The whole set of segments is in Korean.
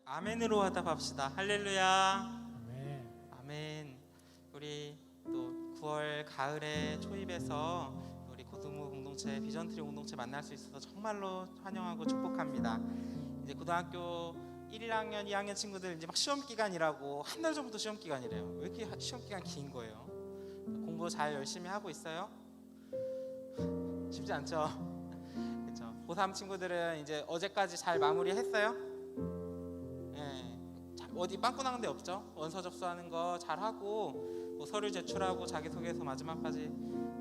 아멘으로 화답합시다. 할렐루야. 아멘. 아멘. 우리 또 9월 가을에 초입에서 우리 고등부 공동체, 비전트리 공동체 만날 수 있어서 정말로 환영하고 축복합니다. 이제 고등학교 1학년, 2학년 친구들 이제 막 시험 기간이라고 한 달 전부터 시험 기간이래요. 왜 이렇게 시험 기간 긴 거예요? 공부 잘 열심히 하고 있어요? 쉽지 않죠? 그렇죠. 고3 친구들은 이제 어제까지 잘 마무리했어요? 예. 어디 빵꾸난 데 없죠? 원서 접수하는 거 잘하고 뭐 서류 제출하고 자기소개서 마지막까지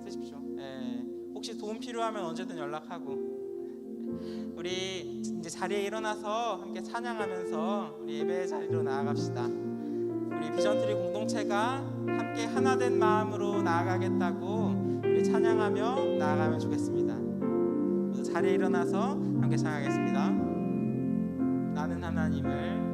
쓰십시오. 예. 혹시 도움 필요하면 언제든 연락하고. 우리 이제 자리에 일어나서 함께 찬양하면서 우리 예배의 자리로 나아갑시다. 우리 비전트리 공동체가 함께 하나 된 마음으로 나아가겠다고 우리 찬양하며 나아가면 좋겠습니다. 모두 자리에 일어나서 함께 찬양하겠습니다. 나는 하나님을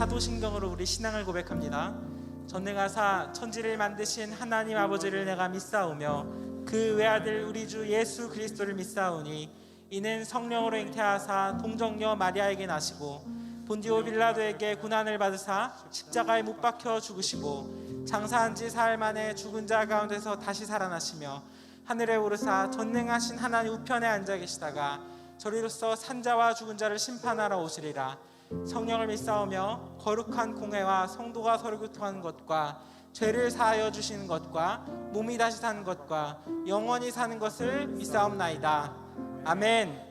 사도신경으로 우리 신앙을 고백합니다. 전능하사 천지를 만드신 하나님 아버지를 내가 믿사오며 그 외아들 우리 주 예수 그리스도를 믿사오니 이는 성령으로 잉태하사 동정녀 마리아에게 나시고 본디오 빌라도에게 고난을 받으사 십자가에 못 박혀 죽으시고 장사한 지 사흘 만에 죽은 자 가운데서 다시 살아나시며 하늘에 오르사 전능하신 하나님 우편에 앉아 계시다가 저리로서 산자와 죽은 자를 심판하러 오시리라. 성령을 믿사오며 거룩한 공회와 성도가 서로 교통하는 것과 죄를 사하여 주시는 것과 몸이 다시 사는 것과 영원히 사는 것을 믿사옵나이다. 아멘.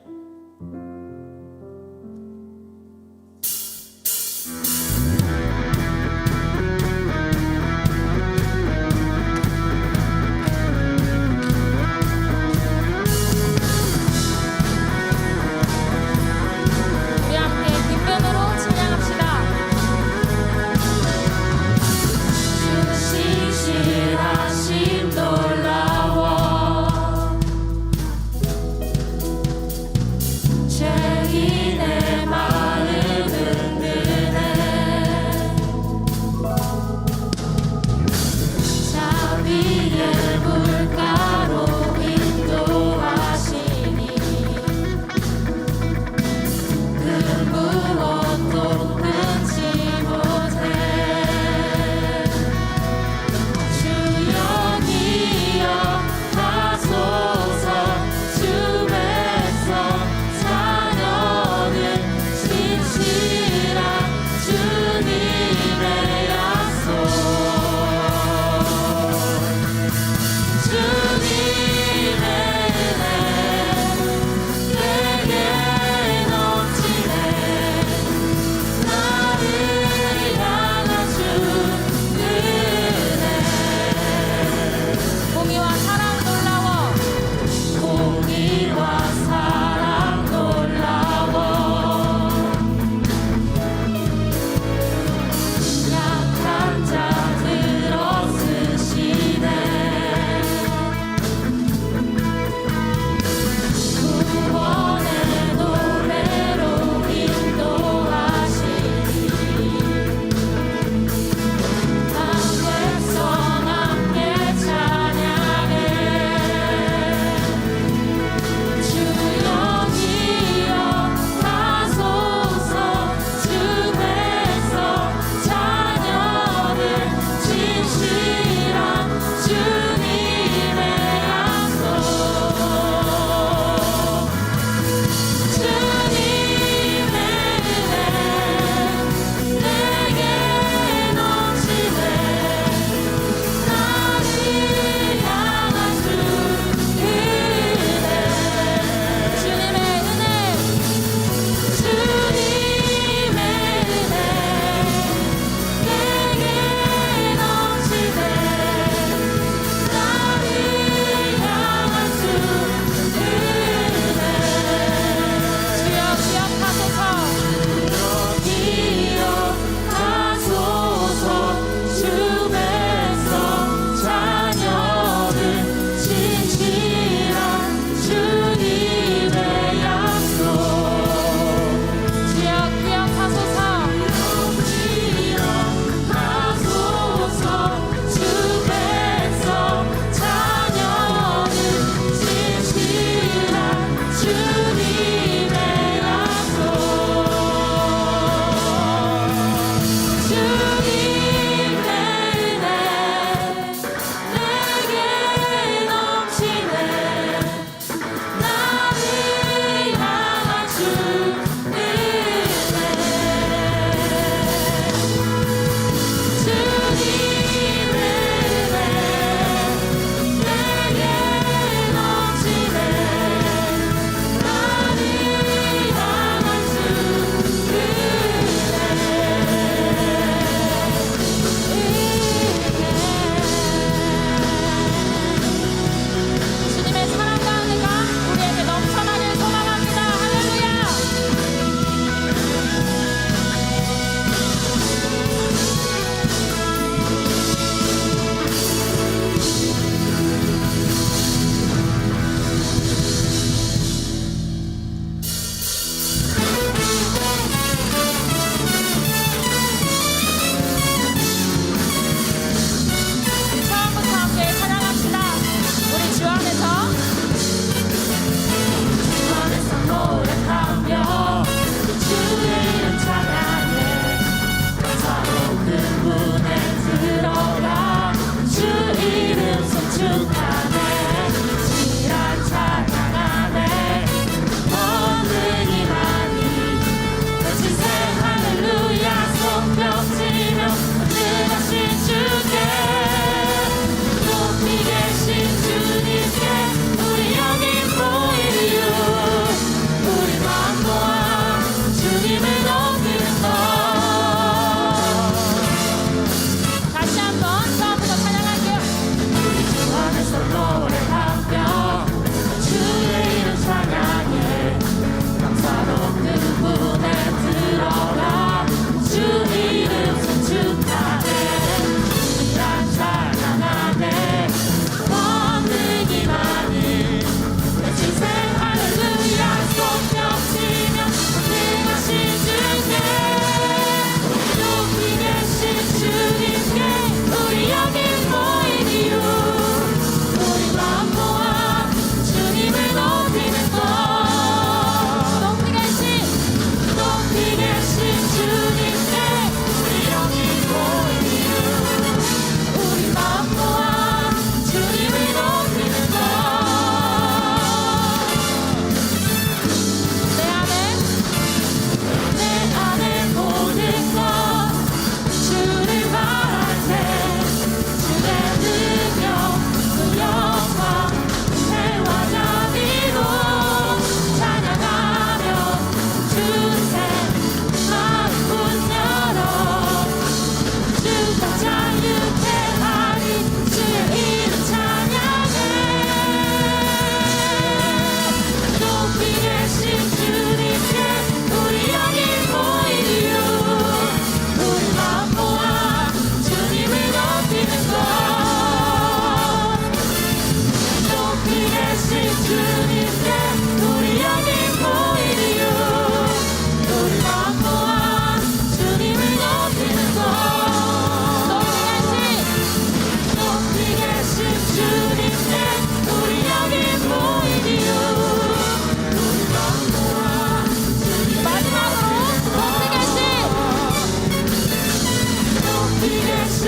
신실하심 놀라워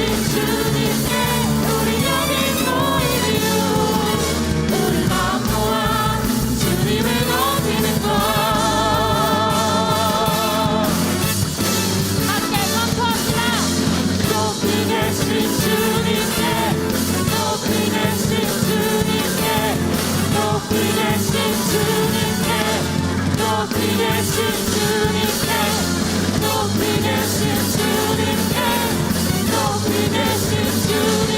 주님께 우리 여기 모인 이유 우리 마음 모아 주님을 높이는 것 함께 선포합니다. 높이 계신 주님께 높이 계신 주님께 높이 계신 주님께 높이 계신 주님께 높이 계신 주님께 높이 계신 주님께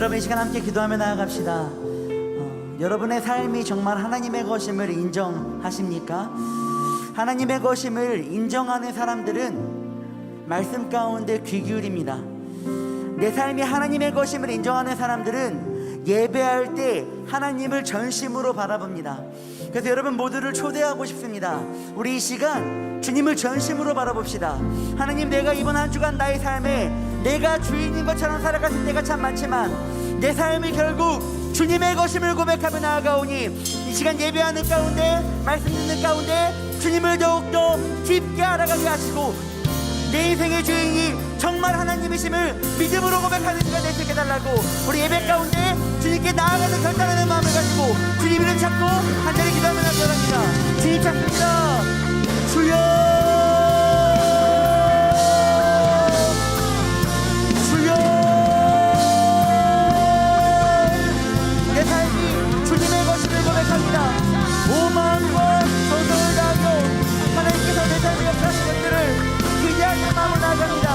여러분 이 시간 함께 기도하며 나아갑시다. 여러분의 삶이 정말 하나님의 것임을 인정하십니까? 하나님의 것임을 인정하는 사람들은 말씀 가운데 귀 기울입니다. 내 삶이 하나님의 것임을 인정하는 사람들은 예배할 때 하나님을 전심으로 바라봅니다. 그래서 여러분 모두를 초대하고 싶습니다. 우리 이 시간 주님을 전심으로 바라봅시다. 하나님, 내가 이번 한 주간 나의 삶에 내가 주인인 것처럼 살아갔을 때가 참 많지만 내 삶이 결국 주님의 것임을 고백하며 나아가오니 이 시간 예배하는 가운데, 말씀 듣는 가운데 주님을 더욱더 깊게 알아가게 하시고 내 인생의 주인이 정말 하나님이심을 믿음으로 고백하는 시간 될 수 있게 달라고, 우리 예배 가운데 주님께 나아가는 결단하는 마음을 가지고 주님 이름 찾고 한자리 기도하며 나아갑니다. 주님 찾습니다. 주여, 주여. 내 삶이 주님의 것임을 고백합니다. 온 마음과 정성을 다하며 하나님께서 내 삶에 역사하신 것들을 기대하는 마음으로 나아갑니다.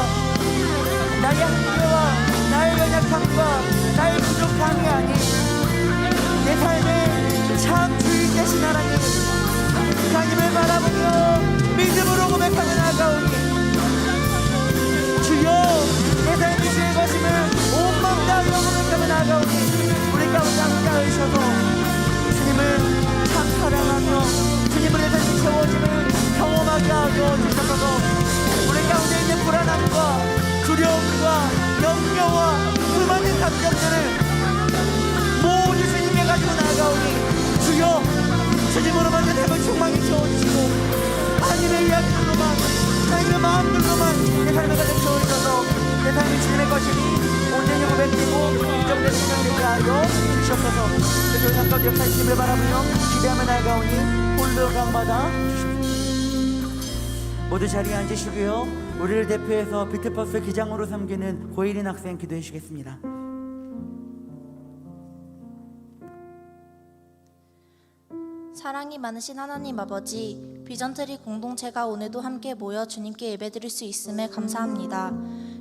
나의 한계와 나의 연약함과 나의 부족함이 아닌 내 삶의 참 주인 되신 하나님을 바라보며 믿음으로 고백하며 나아가오니 주여, 내 삶이 주의 것임을 온 마음 다하며 고백하며 나아가오니 우리 가운데 함께 하셔서 주님을 참 사랑하며 주님을 내 삶이 채워짐을 경험하게 하여 주셔서 우리 가운데 있는 불안함과 두려움과 염려와 수많은 감정들을 모두 주님께 가지고 나아가오니 주여, 주님으로만 내 삶을 충만히 채워주시고 하나님의 이야기들로만, 하나님의 마음들로만 내 삶을 가득 채워주셔서 내 삶이 주님의 것이니 온전히 고백되고 인정되는 시간 되게 하여 주시옵소서. 그래서 잠깐 역사하심을 바라보며 기대하며 나아가오니 홀로 강마다 모두 자리에 앉으시고요. 우리를 대표해서 비트버스 기장으로 섬기는 고일인 학생 기도해 주시겠습니다. 사랑이 많으신 하나님 아버지, 비전트리 공동체가 오늘도 함께 모여 주님께 예배드릴 수 있음에 감사합니다.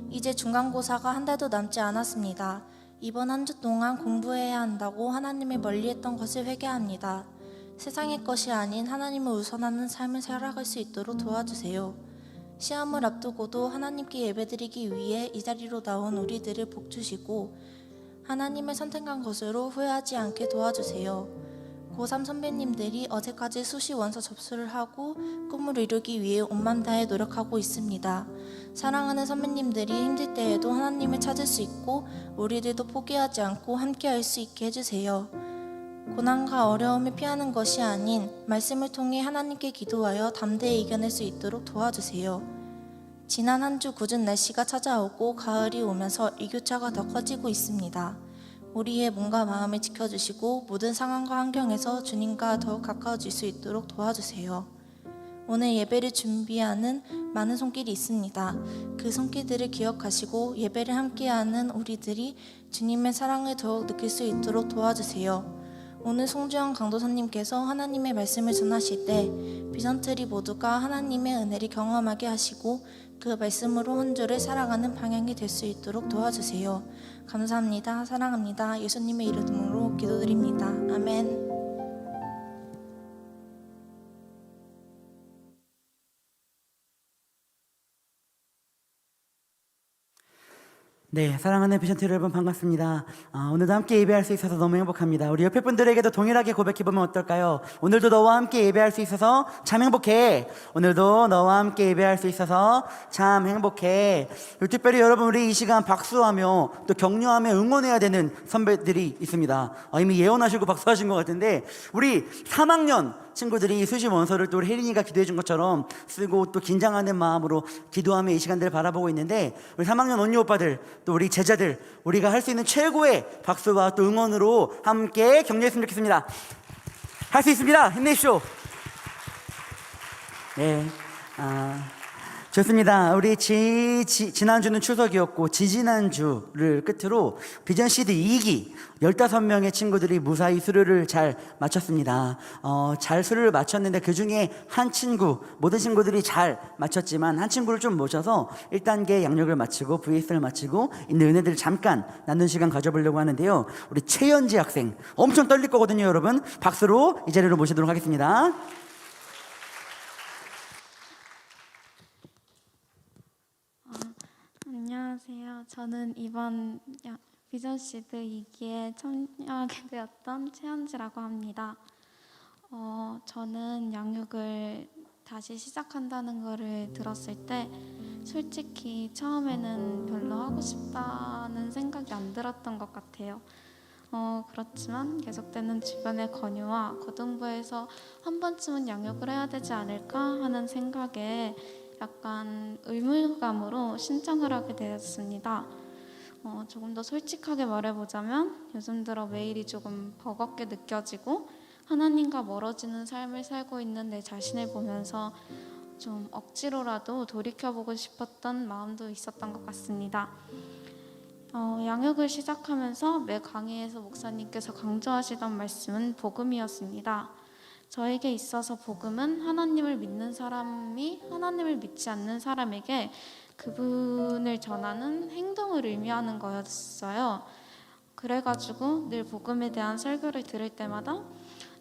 이제 중간고사가 한 달도 남지 않았습니다. 이번 한 주 동안 공부해야 한다고 하나님을 멀리했던 것을 회개합니다. 세상의 것이 아닌 하나님을 우선하는 삶을 살아갈 수 있도록 도와주세요. 시험을 앞두고도 하나님께 예배드리기 위해 이 자리로 나온 우리들을 복주시고 하나님을 선택한 것으로 후회하지 않게 도와주세요. 고3 선배님들이 어제까지 수시 원서 접수를 하고 꿈을 이루기 위해 온맘 다해 노력하고 있습니다. 사랑하는 선배님들이 힘들 때에도 하나님을 찾을 수 있고 우리들도 포기하지 않고 함께 할 수 있게 해주세요. 고난과 어려움을 피하는 것이 아닌 말씀을 통해 하나님께 기도하여 담대히 이겨낼 수 있도록 도와주세요. 지난 한 주 궂은 날씨가 찾아오고 가을이 오면서 일교차가 더 커지고 있습니다. 우리의 몸과 마음을 지켜주시고 모든 상황과 환경에서 주님과 더욱 가까워질 수 있도록 도와주세요. 오늘 예배를 준비하는 많은 손길이 있습니다. 그 손길들을 기억하시고 예배를 함께하는 우리들이 주님의 사랑을 더욱 느낄 수 있도록 도와주세요. 오늘 송주영 강도사님께서 하나님의 말씀을 전하실 때 비전트리 모두가 하나님의 은혜를 경험하게 하시고 그 말씀으로 한 주를 살아가는 방향이 될 수 있도록 도와주세요. 감사합니다. 사랑합니다. 예수님의 이름으로 기도드립니다. 아멘. 네, 사랑하는 비전트리 여러분 반갑습니다. 오늘도 함께 예배할 수 있어서 너무 행복합니다. 우리 옆에 분들에게도 동일하게 고백해보면 어떨까요? 오늘도 너와 함께 예배할 수 있어서 참 행복해. 오늘도 너와 함께 예배할 수 있어서 참 행복해. 특별히 여러분, 우리 이 시간 박수하며 또 격려하며 응원해야 되는 선배들이 있습니다. 이미 예언하시고 박수하신 것 같은데, 우리 3학년 친구들이 수시 원서를 또 우리 혜린이가 기도해 준 것처럼 쓰고 또 긴장하는 마음으로 기도하며 이 시간들을 바라보고 있는데, 우리 3학년 언니 오빠들 또 우리 제자들, 우리가 할 수 있는 최고의 박수와 또 응원으로 함께 격려했으면 좋겠습니다. 할 수 있습니다. 힘내십시오. 네, 좋습니다. 우리 지난주는 추석이었고 지지난주를 끝으로 비전시드 2기 15명의 친구들이 무사히 수료를 잘 마쳤습니다. 잘 수료를 마쳤는데 그중에 한 친구, 모든 친구들이 잘 마쳤지만 한 친구를 좀 모셔서 1단계 양력을 마치고 VS를 마치고 있는 은혜들을 잠깐 나눈 시간 가져보려고 하는데요. 우리 최연지 학생 엄청 떨릴 거거든요, 여러분. 박수로 이 자리로 모시도록 하겠습니다. 안녕하세요. 저는 이번 비전시드 2기에 참여하게 되었던 최현지라고 합니다. 저는 양육을 다시 시작한다는 거를 들었을 때 솔직히 처음에는 별로 하고 싶다는 생각이 안 들었던 것 같아요. 그렇지만 계속되는 주변의 권유와 고등부에서 한 번쯤은 양육을 해야 되지 않을까 하는 생각에 약간 의무감으로 신청을 하게 되었습니다. 조금 더 솔직하게 말해보자면 요즘 들어 매일이 조금 버겁게 느껴지고 하나님과 멀어지는 삶을 살고 있는 내 자신을 보면서 좀 억지로라도 돌이켜보고 싶었던 마음도 있었던 것 같습니다. 양육을 시작하면서 매 강의에서 목사님께서 강조하시던 말씀은 복음이었습니다. 저에게 있어서 복음은 하나님을 믿는 사람이 하나님을 믿지 않는 사람에게 그분을 전하는 행동을 의미하는 거였어요. 그래가지고 늘 복음에 대한 설교를 들을 때마다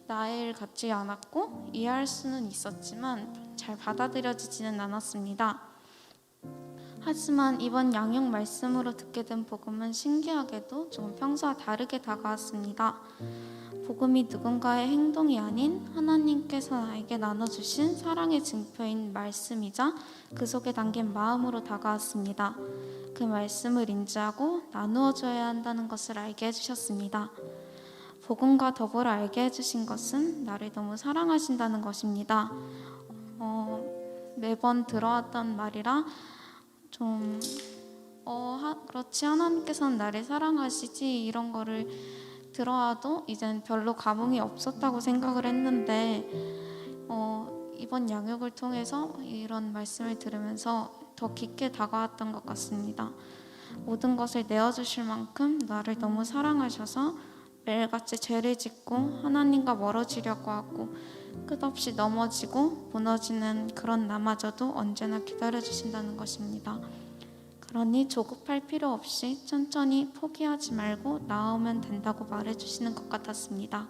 나의 일 같지 않았고 이해할 수는 있었지만 잘 받아들여지지는 않았습니다. 하지만 이번 양육 말씀으로 듣게 된 복음은 신기하게도 조금 평소와 다르게 다가왔습니다. 복음이 누군가의 행동이 아닌 하나님께서 나에게 나눠주신 사랑의 증표인 말씀이자 그 속에 담긴 마음으로 다가왔습니다. 그 말씀을 인지하고 나누어줘야 한다는 것을 알게 해주셨습니다. 복음과 더불어 알게 해주신 것은 나를 너무 사랑하신다는 것입니다. 매번 들어왔던 말이라 좀 그렇지 하나님께서는 나를 사랑하시지 이런 거를 들어와도 이젠 별로 감흥이 없었다고 생각을 했는데 이번 양육을 통해서 이런 말씀을 들으면서 더 깊게 다가왔던 것 같습니다. 모든 것을 내어주실 만큼 나를 너무 사랑하셔서 매일같이 죄를 짓고 하나님과 멀어지려고 하고 끝없이 넘어지고 무너지는 그런 나마저도 언제나 기다려주신다는 것입니다. 그러니 조급할 필요 없이 천천히 포기하지 말고 나오면 된다고 말해주시는 것 같았습니다.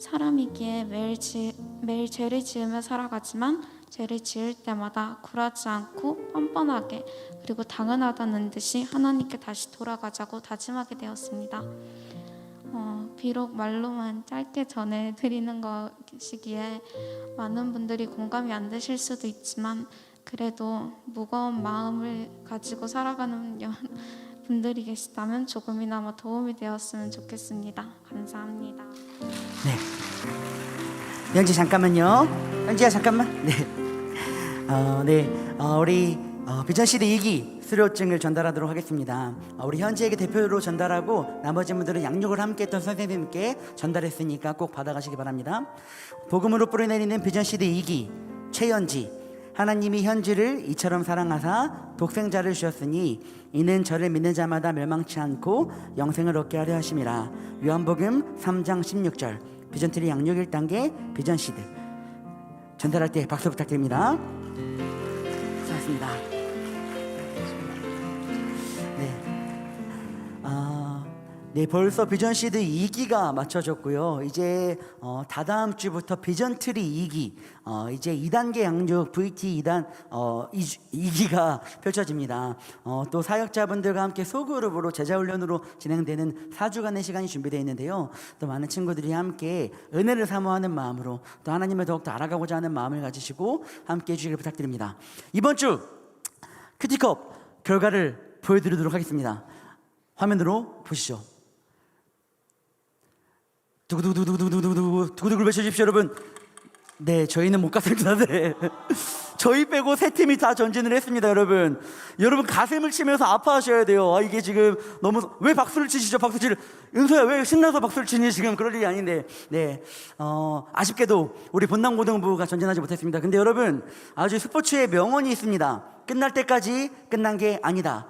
사람이기에 매일 죄를 지으며 살아가지만 죄를 지을 때마다 굴하지 않고 뻔뻔하게 그리고 당연하다는 듯이 하나님께 다시 돌아가자고 다짐하게 되었습니다. 비록 말로만 짧게 전해드리는 것이기에 많은 분들이 공감이 안 되실 수도 있지만 그래도 무거운 마음을 가지고 살아가는 분들이 계시다면 조금이나마 도움이 되었으면 좋겠습니다. 감사합니다. 네. 연지 잠깐만요. 연지야 잠깐만. 네. 우리 비전시드 2기 수료증을 전달하도록 하겠습니다. 우리 현지에게 대표로 전달하고 나머지 분들은 양육을 함께 했던 선생님께 전달했으니까 꼭 받아가시기 바랍니다. 복음으로 뿌려내리는 비전시드 2기 최연지. 하나님이 현지를 이처럼 사랑하사 독생자를 주셨으니 이는 저를 믿는 자마다 멸망치 않고 영생을 얻게 하려 하심이라. 요한복음 3장 16절. 비전트리 양육 1단계 비전시드 전달할 때 박수 부탁드립니다. 수고하셨습니다. 네, 벌써 비전시드 2기가 맞춰졌고요. 이제 다다음 주부터 비전트리 2기, 이제 2단계 양육 VT 2단 2기가 펼쳐집니다. 또 사역자분들과 함께 소그룹으로 제자훈련으로 진행되는 4주간의 시간이 준비되어 있는데요. 또 많은 친구들이 함께 은혜를 사모하는 마음으로 또 하나님을 더욱더 알아가고자 하는 마음을 가지시고 함께 해주시길 부탁드립니다. 이번 주 큐티컵 결과를 보여드리도록 하겠습니다. 화면으로 보시죠. 두구두구두구두구두구두구 외쳐주십시오, 여러분. 네, 저희는 못 갔습니다. 네. 저희 빼고 세 팀이 다 전진을 했습니다, 여러분. 여러분 가슴을 치면서 아파하셔야 돼요. 이게 지금 너무 왜 박수를 치시죠? 박수 치를 은서야 왜 신나서 박수를 치니 지금 그럴 일이 아닌데. 네, 아쉽게도 우리 본당고등부가 전진하지 못했습니다. 근데 여러분 아주 스포츠의 명언이 있습니다. 끝날 때까지 끝난 게 아니다.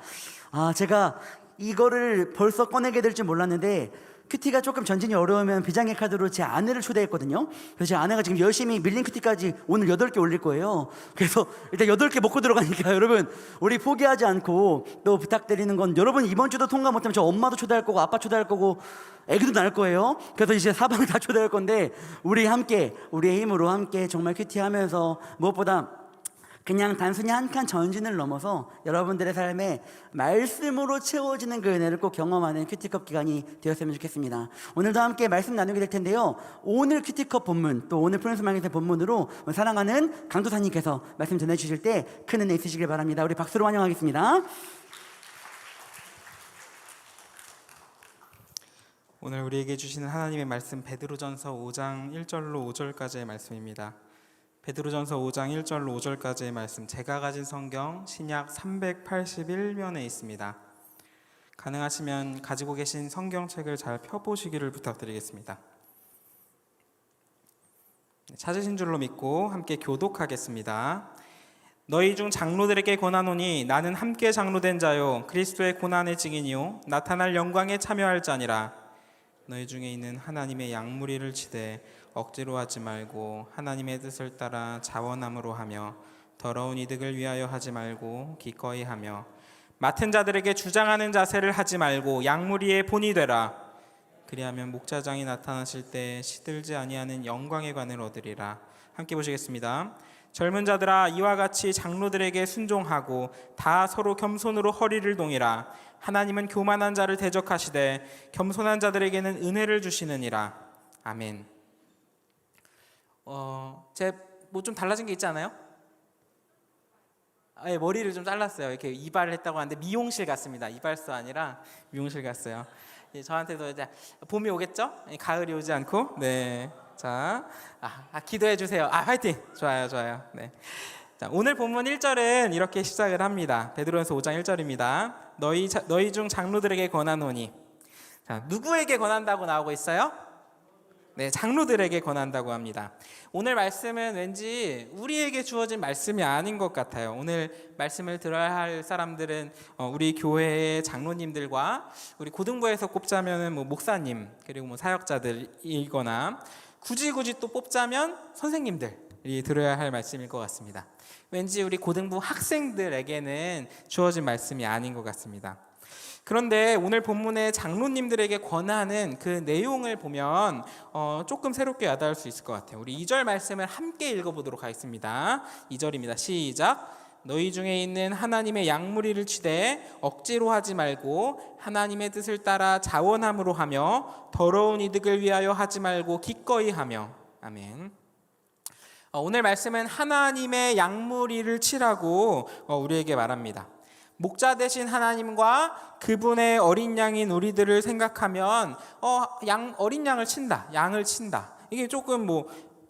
제가 이거를 벌써 꺼내게 될 줄 몰랐는데. 큐티가 조금 전진이 어려우면 비장의 카드로 제 아내를 초대했거든요. 그래서 제 아내가 지금 열심히 밀린 큐티까지 오늘 8개 올릴 거예요. 그래서 일단 8개 먹고 들어가니까 여러분 우리 포기하지 않고 또 부탁드리는 건 여러분 이번 주도 통과 못하면 저 엄마도 초대할 거고 아빠 초대할 거고 애기도 낳을 거예요. 그래서 이제 사방을 다 초대할 건데 우리 함께 우리의 힘으로 함께 정말 큐티하면서 무엇보다 그냥 단순히 한 칸 전진을 넘어서 여러분들의 삶에 말씀으로 채워지는 그 은혜를 꼭 경험하는 큐티컵 기간이 되었으면 좋겠습니다. 오늘도 함께 말씀 나누게 될 텐데요. 오늘 큐티컵 본문 또 오늘 프린스 마켓의 본문으로 사랑하는 강도사님께서 말씀 전해주실 때 큰 은혜 있으시길 바랍니다. 우리 박수로 환영하겠습니다. 오늘 우리에게 주시는 하나님의 말씀 베드로전서 5장 1절로 5절까지의 말씀입니다. 베드로전서 5장 1절로 5절까지의 말씀, 제가 가진 성경 신약 381면에 있습니다. 가능하시면 가지고 계신 성경책을 잘 펴보시기를 부탁드리겠습니다. 찾으신 줄로 믿고 함께 교독하겠습니다. 너희 중 장로들에게 권하노니 나는 함께 장로된 자요 그리스도의 고난의 증인이요 나타날 영광에 참여할 자니라. 너희 중에 있는 하나님의 양무리를 치되 억지로 하지 말고 하나님의 뜻을 따라 자원함으로 하며 더러운 이득을 위하여 하지 말고 기꺼이 하며 맡은 자들에게 주장하는 자세를 하지 말고 양무리의 본이 되라. 그리하면 목자장이 나타나실 때 시들지 아니하는 영광의 관을 얻으리라. 함께 보시겠습니다. 젊은 자들아 이와 같이 장로들에게 순종하고 다 서로 겸손으로 허리를 동이라. 하나님은 교만한 자를 대적하시되 겸손한 자들에게는 은혜를 주시느니라. 아멘. 제 뭐 좀 달라진 게 있지 않아요? 예, 머리를 좀 잘랐어요. 이렇게 이발을 했다고 하는데 미용실 갔습니다. 이발소 아니라 미용실 갔어요. 예, 저한테도 이제 봄이 오겠죠? 가을이 오지 않고. 네. 자, 기도해 주세요. 화이팅. 좋아요. 네. 자, 오늘 본문 1절은 이렇게 시작을 합니다. 베드로전서 5장 1절입니다. 너희 중 장로들에게 권하노니. 자, 누구에게 권한다고 나오고 있어요? 네, 장로들에게 권한다고 합니다. 오늘 말씀은 왠지 우리에게 주어진 말씀이 아닌 것 같아요. 오늘 말씀을 들어야 할 사람들은 우리 교회의 장로님들과 우리 고등부에서 꼽자면은 뭐 목사님 그리고 뭐 사역자들이거나 굳이 또 뽑자면 선생님들이 들어야 할 말씀일 것 같습니다. 왠지 우리 고등부 학생들에게는 주어진 말씀이 아닌 것 같습니다. 그런데 오늘 본문의 장로님들에게 권하는 그 내용을 보면 조금 새롭게 와닿을 수 있을 것 같아요. 우리 2절 말씀을 함께 읽어보도록 하겠습니다. 2절입니다. 시작. 너희 중에 있는 하나님의 양무리를 치되 억지로 하지 말고 하나님의 뜻을 따라 자원함으로 하며 더러운 이득을 위하여 하지 말고 기꺼이 하며. 아멘. 오늘 말씀은 하나님의 양무리를 치라고 우리에게 말합니다. 목자 되신 하나님과 그분의 어린 양인 우리들을 생각하면 어린 양을 친다, 양을 친다. 이게 조금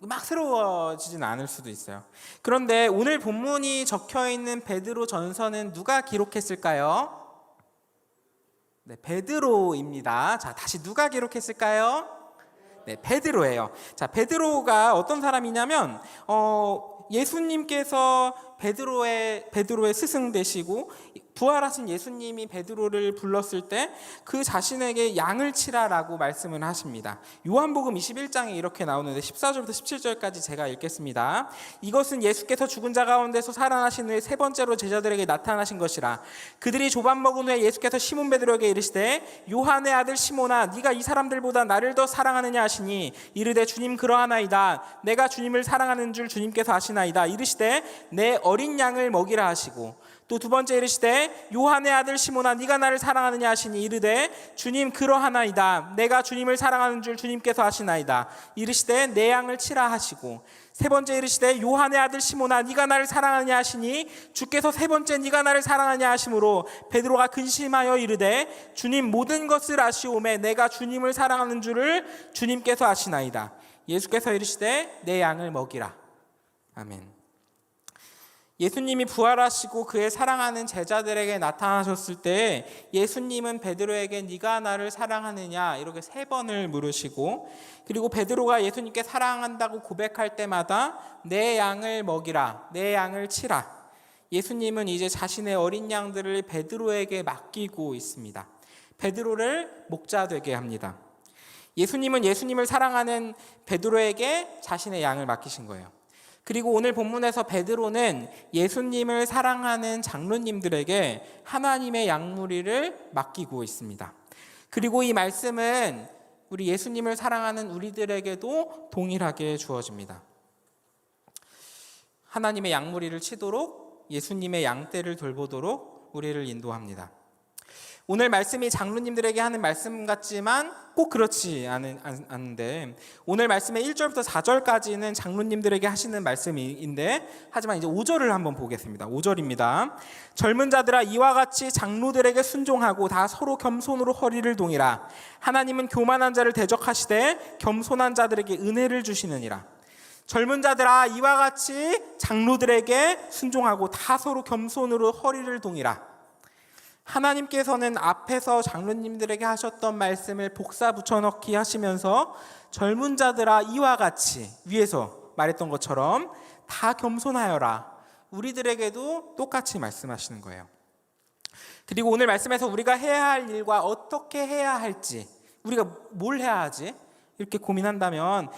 막 새로워지진 않을 수도 있어요. 그런데 오늘 본문이 적혀 있는 베드로 전서는 누가 기록했을까요? 네, 베드로입니다. 자, 다시 누가 기록했을까요? 네, 베드로예요. 자, 베드로가 어떤 사람이냐면 예수님께서 베드로의 스승 되시고 부활하신 예수님이 베드로를 불렀을 때 그 자신에게 양을 치라라고 말씀을 하십니다. 요한복음 21장에 이렇게 나오는데 14절부터 17절까지 제가 읽겠습니다. 이것은 예수께서 죽은 자 가운데서 살아나신 후에 세 번째로 제자들에게 나타나신 것이라. 그들이 조밥 먹은 후에 예수께서 시몬 베드로에게 이르시되 요한의 아들 시몬아 네가 이 사람들보다 나를 더 사랑하느냐 하시니 이르되 주님 그러하나이다. 내가 주님을 사랑하는 줄 주님께서 아시나이다. 이르시되 내 어린 양을 먹이라 하시고 또 두 번째 이르시되 요한의 아들 시몬아 네가 나를 사랑하느냐 하시니 이르되 주님 그러하나이다. 내가 주님을 사랑하는 줄 주님께서 아시나이다. 이르시되 내 양을 치라 하시고 세 번째 이르시되 요한의 아들 시몬아 네가 나를 사랑하느냐 하시니 주께서 세 번째 네가 나를 사랑하느냐 하심으로 베드로가 근심하여 이르되 주님 모든 것을 아시오매 내가 주님을 사랑하는 줄을 주님께서 아시나이다. 예수께서 이르시되 내 양을 먹이라. 아멘. 예수님이 부활하시고 그의 사랑하는 제자들에게 나타나셨을 때 예수님은 베드로에게 네가 나를 사랑하느냐 이렇게 3번을 물으시고, 그리고 베드로가 예수님께 사랑한다고 고백할 때마다 내 양을 먹이라, 내 양을 치라. 예수님은 이제 자신의 어린 양들을 베드로에게 맡기고 있습니다. 베드로를 목자 되게 합니다. 예수님은 예수님을 사랑하는 베드로에게 자신의 양을 맡기신 거예요. 그리고 오늘 본문에서 베드로는 예수님을 사랑하는 장로님들에게 하나님의 양무리를 맡기고 있습니다. 그리고 이 말씀은 우리 예수님을 사랑하는 우리들에게도 동일하게 주어집니다. 하나님의 양무리를 치도록, 예수님의 양떼를 돌보도록 우리를 인도합니다. 오늘 말씀이 장로님들에게 하는 말씀 같지만 꼭 그렇지 않은데, 오늘 말씀의 1절부터 4절까지는 장로님들에게 하시는 말씀인데, 하지만 이제 5절을 한번 보겠습니다. 5절입니다. 젊은 자들아 이와 같이 장로들에게 순종하고 다 서로 겸손으로 허리를 동이라. 하나님은 교만한 자를 대적하시되 겸손한 자들에게 은혜를 주시느니라. 젊은 자들아 이와 같이 장로들에게 순종하고 다 서로 겸손으로 허리를 동이라. 하나님께서는 앞에서 장로님들에게 하셨던 말씀을 복사 붙여넣기 하시면서 젊은 자들아 이와 같이, 위에서 말했던 것처럼 다 겸손하여라, 우리들에게도 똑같이 말씀하시는 거예요. 그리고 오늘 말씀에서 우리가 해야 할 일과 어떻게 해야 할지, 우리가 뭘 해야 하지? 이렇게 고민한다면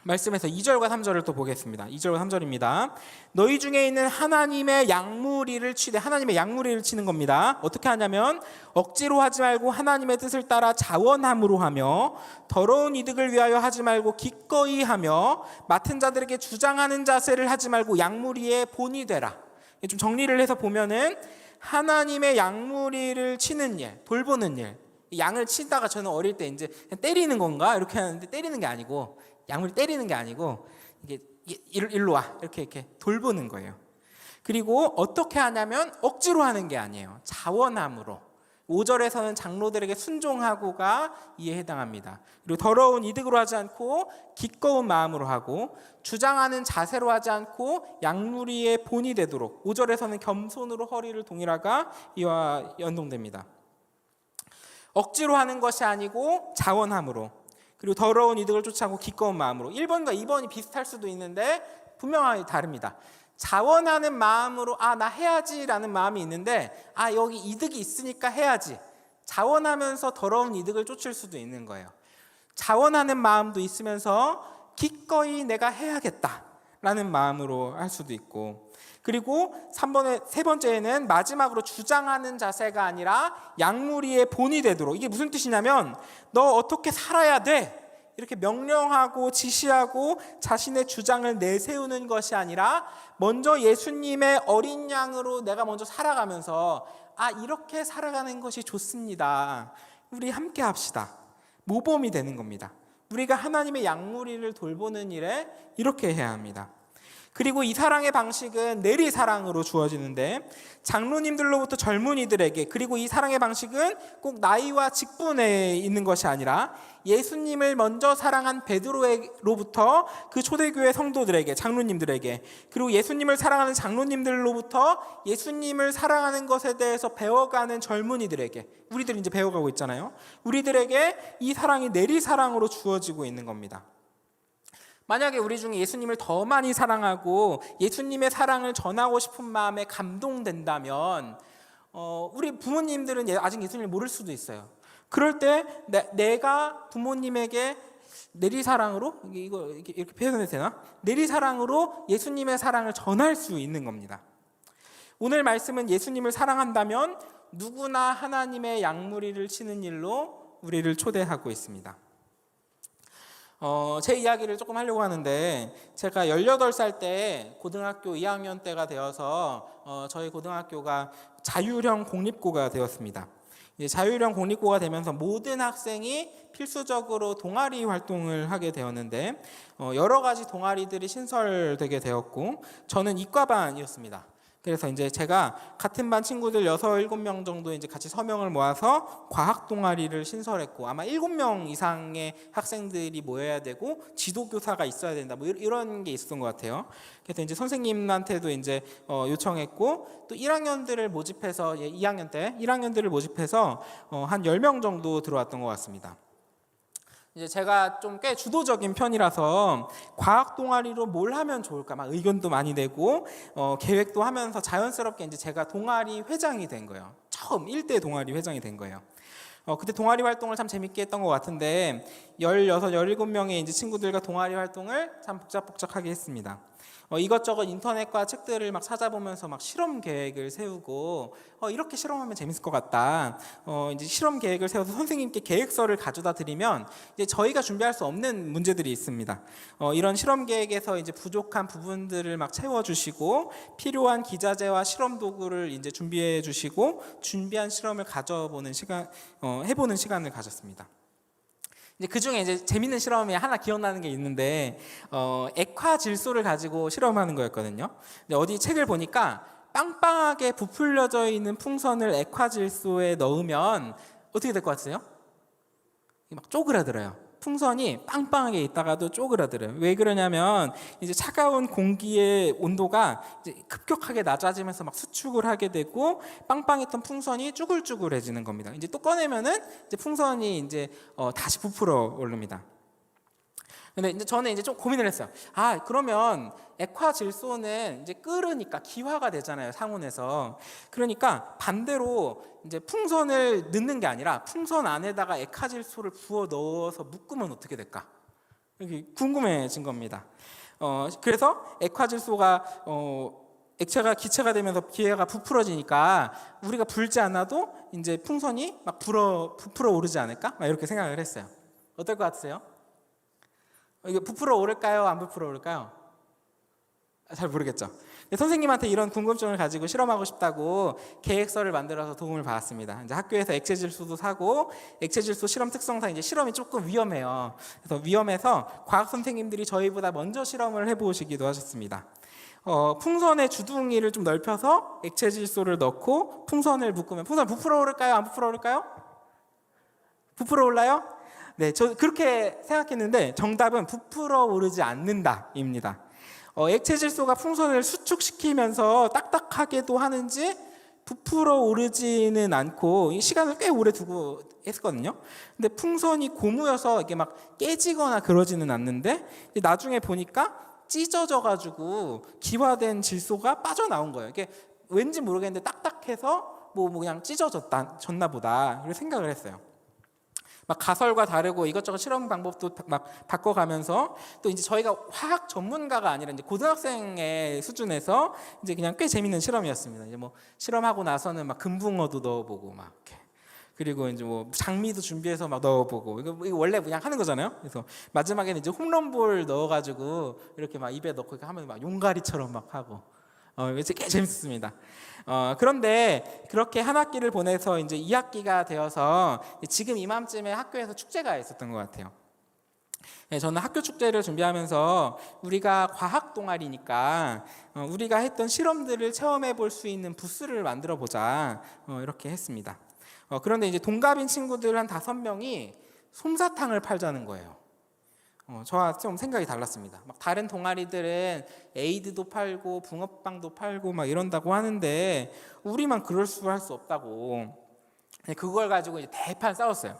말씀에서 2절과 3절을 또 보겠습니다. 2절과 3절입니다. 너희 중에 있는 하나님의 양무리를 치되, 하나님의 양무리를 치는 겁니다. 어떻게 하냐면 억지로 하지 말고 하나님의 뜻을 따라 자원함으로 하며, 더러운 이득을 위하여 하지 말고 기꺼이 하며, 맡은 자들에게 주장하는 자세를 하지 말고 양무리의 본이 되라. 좀 정리를 해서 보면은 하나님의 양무리를 치는 일, 돌보는 일. 양을 치다가 저는 어릴 때 이제 때리는 건가 이렇게 하는데, 때리는 게 아니고, 양을 때리는 게 아니고 이게 일로 와 이렇게 돌보는 거예요. 그리고 어떻게 하냐면 억지로 하는 게 아니에요. 자원함으로. 5절에서는 장로들에게 순종하고가 이에 해당합니다. 그리고 더러운 이득으로 하지 않고 기꺼운 마음으로 하고, 주장하는 자세로 하지 않고 양무리의 본이 되도록, 5절에서는 겸손으로 허리를 동이라가 이와 연동됩니다. 억지로 하는 것이 아니고 자원함으로, 그리고 더러운 이득을 쫓아고 기꺼운 마음으로. 1번과 2번이 비슷할 수도 있는데 분명하게 다릅니다. 자원하는 마음으로 나 해야지라는 마음이 있는데, 여기 이득이 있으니까 해야지, 자원하면서 더러운 이득을 쫓을 수도 있는 거예요. 자원하는 마음도 있으면서 기꺼이 내가 해야겠다라는 마음으로 할 수도 있고, 그리고 3번째에는 마지막으로 주장하는 자세가 아니라 양무리의 본이 되도록. 이게 무슨 뜻이냐면 너 어떻게 살아야 돼 이렇게 명령하고 지시하고 자신의 주장을 내세우는 것이 아니라, 먼저 예수님의 어린 양으로 내가 먼저 살아가면서 이렇게 살아가는 것이 좋습니다, 우리 함께 합시다, 모범이 되는 겁니다. 우리가 하나님의 양무리를 돌보는 일에 이렇게 해야 합니다. 그리고 이 사랑의 방식은 내리사랑으로 주어지는데, 장로님들로부터 젊은이들에게, 그리고 이 사랑의 방식은 꼭 나이와 직분에 있는 것이 아니라 예수님을 먼저 사랑한 베드로로부터 그 초대교회 성도들에게, 장로님들에게, 그리고 예수님을 사랑하는 장로님들로부터 예수님을 사랑하는 것에 대해서 배워가는 젊은이들에게, 우리들이 이제 배워가고 있잖아요. 우리들에게 이 사랑이 내리사랑으로 주어지고 있는 겁니다. 만약에 우리 중에 예수님을 더 많이 사랑하고 예수님의 사랑을 전하고 싶은 마음에 감동된다면, 우리 부모님들은 아직 예수님을 모를 수도 있어요. 그럴 때 내가 부모님에게 내리사랑으로, 이렇게 표현해도 되나? 내리사랑으로 예수님의 사랑을 전할 수 있는 겁니다. 오늘 말씀은 예수님을 사랑한다면 누구나 하나님의 양무리를 치는 일로 우리를 초대하고 있습니다. 제 이야기를 조금 하려고 하는데, 제가 18살 때 고등학교 2학년 때가 되어서 저희 고등학교가 자율형 공립고가 되었습니다. 자율형 공립고가 되면서 모든 학생이 필수적으로 동아리 활동을 하게 되었는데, 여러 가지 동아리들이 신설되게 되었고, 저는 이과반이었습니다. 그래서 이제 제가 같은 반 친구들 6, 7명 정도 이제 같이 서명을 모아서 과학 동아리를 신설했고, 아마 7명 이상의 학생들이 모여야 되고 지도교사가 있어야 된다, 뭐 이런 게 있었던 것 같아요. 그래서 이제 선생님한테도 이제 요청했고, 또 1학년들을 모집해서 2학년 때 1학년들을 모집해서 한 10명 정도 들어왔던 것 같습니다. 이제 제가 좀 꽤 주도적인 편이라서 과학 동아리로 뭘 하면 좋을까 막 의견도 많이 내고 계획도 하면서 자연스럽게 이제 제가 동아리 회장이 된 거예요. 처음 1대 동아리 회장이 된 거예요. 그때 동아리 활동을 참 재밌게 했던 것 같은데 16, 17명의 이제 친구들과 동아리 활동을 참 복작복작하게 했습니다. 이것저것 인터넷과 책들을 막 찾아보면서 막 실험 계획을 세우고 이렇게 실험하면 재밌을 것 같다. 이제 실험 계획을 세워서 선생님께 계획서를 가져다 드리면 이제 저희가 준비할 수 없는 문제들이 있습니다. 이런 실험 계획에서 이제 부족한 부분들을 막 채워주시고 필요한 기자재와 실험 도구를 이제 준비해 주시고 준비한 실험을 가져보는 시간, 해보는 시간을 가졌습니다. 이제 그 중에 이제 재밌는 실험이 하나 기억나는 게 있는데 액화 질소를 가지고 실험하는 거였거든요. 근데 어디 책을 보니까 빵빵하게 부풀려져 있는 풍선을 액화 질소에 넣으면 어떻게 될 것 같으세요? 막 쪼그라들어요. 풍선이 빵빵하게 있다가도 쪼그라들어요. 왜 그러냐면 이제 차가운 공기의 온도가 이제 급격하게 낮아지면서 막 수축을 하게 되고 빵빵했던 풍선이 쭈글쭈글해지는 겁니다. 이제 또 꺼내면은 이제 풍선이 이제 다시 부풀어 오릅니다. 근데 이제 저는 이제 좀 고민을 했어요. 그러면 액화 질소는 이제 끓으니까 기화가 되잖아요, 상온에서. 그러니까 반대로 이제 풍선을 넣는 게 아니라 풍선 안에다가 액화 질소를 부어 넣어서 묶으면 어떻게 될까? 이렇게 궁금해진 겁니다. 그래서 액화 질소가 액체가 기체가 되면서 기회가 부풀어지니까 우리가 불지 않아도 이제 풍선이 막 부풀어 오르지 않을까? 막 이렇게 생각을 했어요. 어떨 것 같으세요? 이게 부풀어 오를까요? 안 부풀어 오를까요? 잘 모르겠죠. 선생님한테 이런 궁금증을 가지고 실험하고 싶다고 계획서를 만들어서 도움을 받았습니다. 이제 학교에서 액체 질소도 사고 액체 질소 실험 특성상 이제 실험이 조금 위험해요. 그래서 위험해서 과학 선생님들이 저희보다 먼저 실험을 해보시기도 하셨습니다. 풍선의 주둥이를 좀 넓혀서 액체 질소를 넣고 풍선을 묶으면 풍선 부풀어 오를까요? 안 부풀어 오를까요? 부풀어 올라요? 네, 저 그렇게 생각했는데 정답은 부풀어 오르지 않는다입니다. 액체 질소가 풍선을 수축시키면서 딱딱하게도 하는지 부풀어 오르지는 않고 시간을 꽤 오래 두고 했거든요. 근데 풍선이 고무여서 이게 막 깨지거나 그러지는 않는데 나중에 보니까 찢어져가지고 기화된 질소가 빠져나온 거예요. 이게 왠지 모르겠는데 딱딱해서 뭐 그냥 찢어졌나 보다 이렇게 생각을 했어요. 막 가설과 다르고 이것저것 실험 방법도 막 바꿔가면서 또 이제 저희가 화학 전문가가 아니라 이제 고등학생의 수준에서 이제 그냥 꽤 재밌는 실험이었습니다. 이제 뭐 실험하고 나서는 막 금붕어도 넣어보고 막 이렇게 그리고 이제 뭐 장미도 준비해서 막 넣어보고 이거 원래 그냥 하는 거잖아요. 그래서 마지막에는 이제 홈런볼 넣어가지고 이렇게 막 입에 넣고 이렇게 하면 막 용가리처럼 막 하고 이게 꽤 재밌었습니다. 그런데 그렇게 한 학기를 보내서 이제 2학기가 되어서 지금 이맘쯤에 학교에서 축제가 있었던 것 같아요. 저는 학교 축제를 준비하면서 우리가 과학 동아리니까 우리가 했던 실험들을 체험해 볼 수 있는 부스를 만들어 보자 이렇게 했습니다. 그런데 이제 동갑인 친구들 한 5명이 솜사탕을 팔자는 거예요. 저와 좀 생각이 달랐습니다. 막 다른 동아리들은 에이드도 팔고 붕어빵도 팔고 막 이런다고 하는데 우리만 그럴 수 할 수 없다고 그걸 가지고 이제 대판 싸웠어요.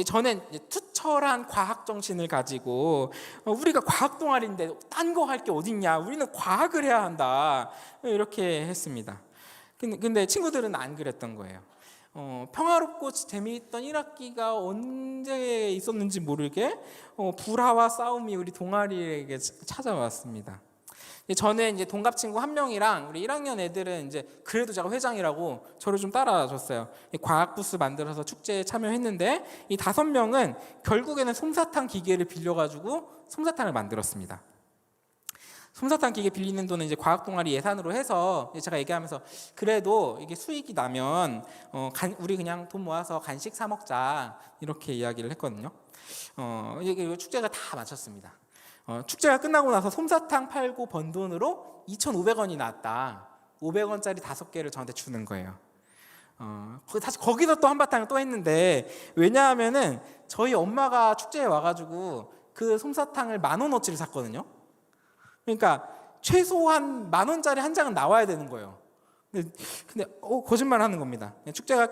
저는 이제 투철한 과학 정신을 가지고 우리가 과학 동아리인데 딴 거 할 게 어딨냐? 우리는 과학을 해야 한다 이렇게 했습니다. 근데 친구들은 안 그랬던 거예요. 평화롭고 재미있던 1학기가 언제 있었는지 모르게 불화와 싸움이 우리 동아리에게 찾아왔습니다. 저는 이제 동갑 친구 한 명이랑 우리 1학년 애들은 이제 그래도 제가 회장이라고 저를 좀 따라줬어요. 과학 부스 만들어서 축제에 참여했는데 이 5명은 결국에는 솜사탕 기계를 빌려가지고 솜사탕을 만들었습니다. 솜사탕 기계 빌리는 돈은 이제 과학 동아리 예산으로 해서 제가 얘기하면서 그래도 이게 수익이 나면 우리 그냥 돈 모아서 간식 사 먹자 이렇게 이야기를 했거든요. 이게 축제가 다 마쳤습니다. 축제가 끝나고 나서 솜사탕 팔고 번 돈으로 2,500원이 나왔다. 500원짜리 5개를 저한테 주는 거예요. 사실 거기서 또 한바탕 또 했는데, 왜냐하면은 저희 엄마가 축제에 와가지고 그 솜사탕을 10,000원어치를 샀거든요. 그러니까 최소한 10,000원짜리 한 장은 나와야 되는 거예요. 근데 거짓말 하는 겁니다. 축제가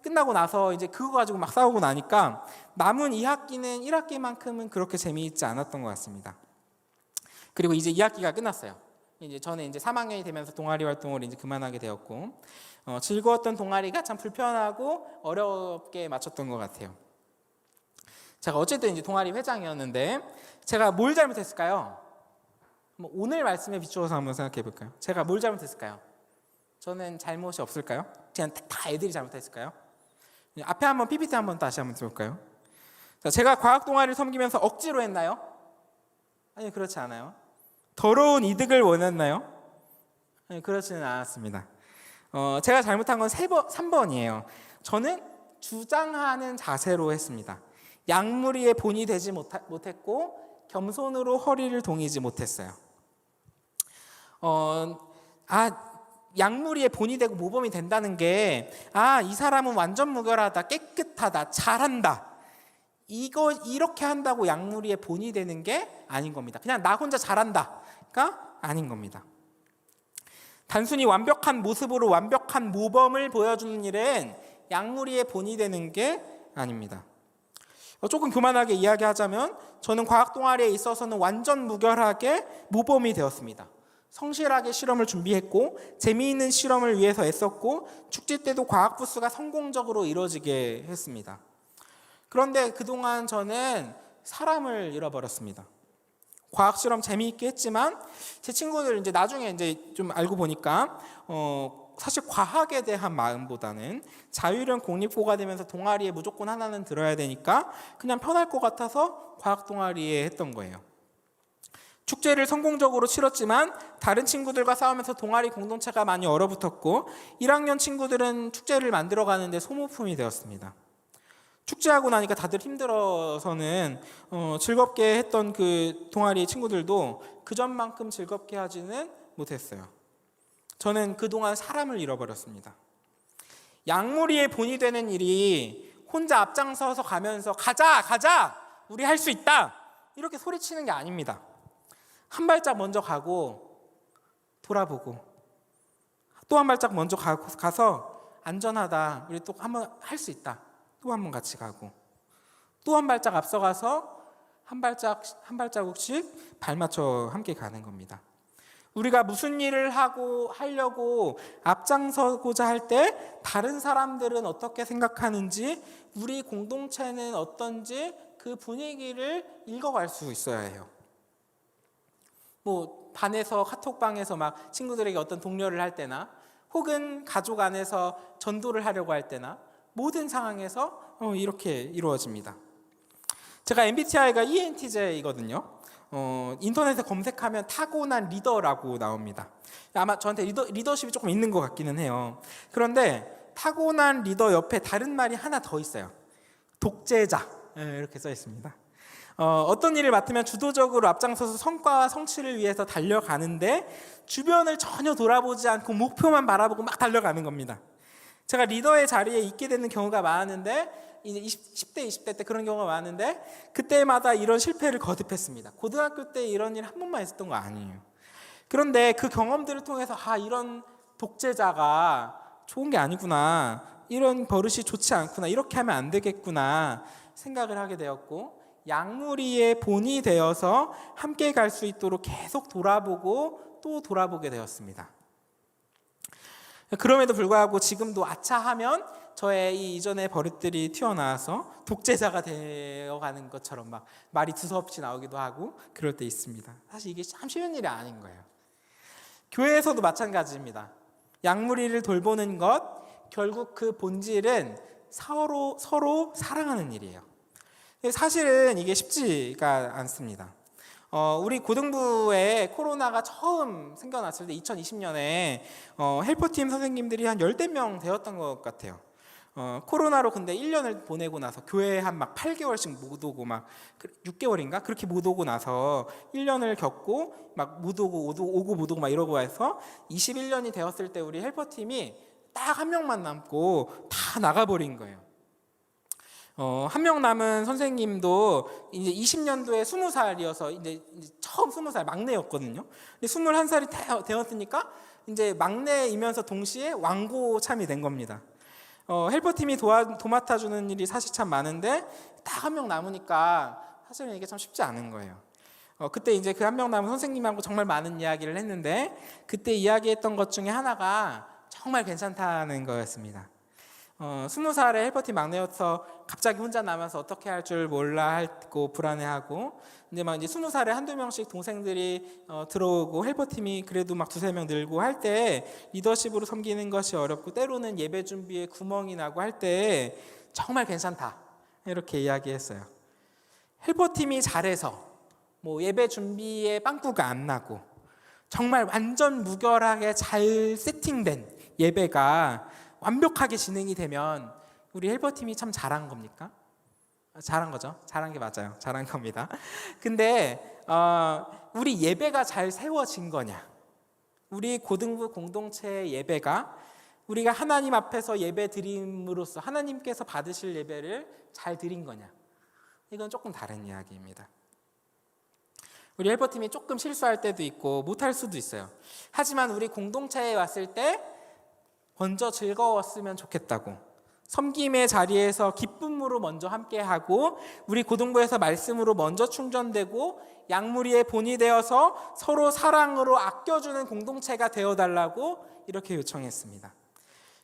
끝나고 나서 이제 그거 가지고 막 싸우고 나니까 남은 2학기는 1학기만큼은 그렇게 재미있지 않았던 것 같습니다. 그리고 이제 2학기가 끝났어요. 이제 저는 이제 3학년이 되면서 동아리 활동을 이제 그만하게 되었고, 즐거웠던 동아리가 참 불편하고 어렵게 마쳤던 것 같아요. 제가 어쨌든 이제 동아리 회장이었는데 제가 뭘 잘못했을까요? 오늘 말씀에 비추어서 한번 생각해 볼까요? 제가 뭘 잘못했을까요? 저는 잘못이 없을까요? 그냥 다 애들이 잘못했을까요? 앞에 한번 PPT 한번 다시 한번 들어볼까요? 자, 제가 과학 동아리를 섬기면서 억지로 했나요? 아니, 그렇지 않아요. 더러운 이득을 원했나요? 아니, 그렇지는 않았습니다. 제가 잘못한 건 3번이에요. 저는 주장하는 자세로 했습니다. 양무리의 본이 되지 못했고 겸손으로 허리를 동이지 못했어요. 양무리의 본이 되고 모범이 된다는 게, 이 사람은 완전 무결하다, 깨끗하다, 잘한다, 이렇게 한다고 양무리의 본이 되는 게 아닌 겁니다. 그냥 나 혼자 잘한다가 아닌 겁니다. 단순히 완벽한 모습으로 완벽한 모범을 보여주는 일은 양무리의 본이 되는 게 아닙니다. 조금 교만하게 이야기하자면 저는 과학 동아리에 있어서는 완전 무결하게 모범이 되었습니다. 성실하게 실험을 준비했고 재미있는 실험을 위해서 애썼고 축제 때도 과학 부스가 성공적으로 이루어지게 했습니다. 그런데 그동안 저는 사람을 잃어버렸습니다. 과학 실험 재미있게 했지만 제 친구들 이제 나중에 이제 좀 알고 보니까 사실 과학에 대한 마음보다는 자유형 공립고가 되면서 동아리에 무조건 하나는 들어야 되니까 그냥 편할 것 같아서 과학 동아리에 했던 거예요. 축제를 성공적으로 치렀지만 다른 친구들과 싸우면서 동아리 공동체가 많이 얼어붙었고 1학년 친구들은 축제를 만들어 가는데 소모품이 되었습니다. 축제하고 나니까 다들 힘들어서는 즐겁게 했던 그 동아리 친구들도 그전만큼 즐겁게 하지는 못했어요. 저는 그동안 사람을 잃어버렸습니다. 양무리의 본이 되는 일이 혼자 앞장서서 가면서 가자 우리 할 수 있다 이렇게 소리치는 게 아닙니다. 한 발짝 먼저 가고 돌아보고 또 한 발짝 먼저 가서 안전하다, 우리 또 한번 할 수 있다, 또 한 번 같이 가고 또 한 발짝 앞서가서 한 발자국씩 발맞춰 함께 가는 겁니다. 우리가 무슨 일을 하려고 앞장서고자 할 때 다른 사람들은 어떻게 생각하는지, 우리 공동체는 어떤지 그 분위기를 읽어갈 수 있어야 해요. 반에서 카톡방에서 막 친구들에게 어떤 독려를 할 때나 혹은 가족 안에서 전도를 하려고 할 때나 모든 상황에서 이렇게 이루어집니다. 제가 MBTI가 ENTJ이거든요. 인터넷에 검색하면 타고난 리더라고 나옵니다. 아마 저한테 리더십이 조금 있는 것 같기는 해요. 그런데 타고난 리더 옆에 다른 말이 하나 더 있어요. 독재자, 이렇게 써 있습니다. 어떤 일을 맡으면 주도적으로 앞장서서 성과와 성취를 위해서 달려가는데 주변을 전혀 돌아보지 않고 목표만 바라보고 막 달려가는 겁니다. 제가 리더의 자리에 있게 되는 경우가 많은데 이제 10대, 20대 때 그런 경우가 많은데 그때마다 이런 실패를 거듭했습니다. 고등학교 때 이런 일 한 번만 있었던 거 아니에요. 그런데 그 경험들을 통해서 이런 독재자가 좋은 게 아니구나, 이런 버릇이 좋지 않구나, 이렇게 하면 안 되겠구나 생각을 하게 되었고, 양무리의 본이 되어서 함께 갈 수 있도록 계속 돌아보고 또 돌아보게 되었습니다. 그럼에도 불구하고 지금도 아차하면 저의 이 이전의 버릇들이 튀어나와서 독재자가 되어가는 것처럼 막 말이 두서없이 나오기도 하고 그럴 때 있습니다. 사실 이게 참 쉬운 일이 아닌 거예요. 교회에서도 마찬가지입니다. 양무리를 돌보는 것, 결국 그 본질은 서로 사랑하는 일이에요. 사실은 이게 쉽지가 않습니다. 우리 고등부에 코로나가 처음 생겨났을 때 2020년에 헬퍼팀 선생님들이 한 10명 되었던 것 같아요. 코로나로 근데 1년을 보내고 나서 교회에 한 막 8개월씩 못 오고 막 6개월인가 그렇게 못 오고 나서 1년을 겪고 막 못 오고 오고 못 오고 막 이러고 해서 21년이 되었을 때 우리 헬퍼팀이 딱 한 명만 남고 다 나가버린 거예요. 한 명 남은 선생님도 이제 20년도에 20살이어서 이제 처음 20살 막내였거든요. 근데 21살이 되었으니까 이제 막내이면서 동시에 왕고 참이 된 겁니다. 헬퍼팀이 도맡아주는 일이 사실 참 많은데 딱 한 명 남으니까 사실은 이게 참 쉽지 않은 거예요. 그때 이제 그 한 명 남은 선생님하고 정말 많은 이야기를 했는데 그때 이야기했던 것 중에 하나가 정말 괜찮다는 거였습니다. 20살에 헬퍼팀 막내여서 갑자기 혼자 남아서 어떻게 할 줄 몰라 하고 불안해하고 이제 막 이제 20살에 한두 명씩 동생들이 들어오고 헬퍼팀이 그래도 막 두세 명 늘고 할 때 리더십으로 섬기는 것이 어렵고 때로는 예배 준비에 구멍이 나고 할 때 정말 괜찮다 이렇게 이야기했어요. 헬퍼팀이 잘해서 뭐 예배 준비에 빵꾸가 안 나고 정말 완전 무결하게 잘 세팅된 예배가 완벽하게 진행이 되면 우리 헬퍼팀이 참 잘한 겁니까? 잘한 거죠. 잘한 게 맞아요. 잘한 겁니다. 근데 우리 예배가 잘 세워진 거냐? 우리 고등부 공동체의 예배가 우리가 하나님 앞에서 예배 드림으로써 하나님께서 받으실 예배를 잘 드린 거냐? 이건 조금 다른 이야기입니다. 우리 헬퍼팀이 조금 실수할 때도 있고 못할 수도 있어요. 하지만 우리 공동체에 왔을 때 먼저 즐거웠으면 좋겠다고 섬김의 자리에서 기쁨으로 먼저 함께하고 우리 고등부에서 말씀으로 먼저 충전되고 양무리의 본이 되어서 서로 사랑으로 아껴주는 공동체가 되어달라고 이렇게 요청했습니다.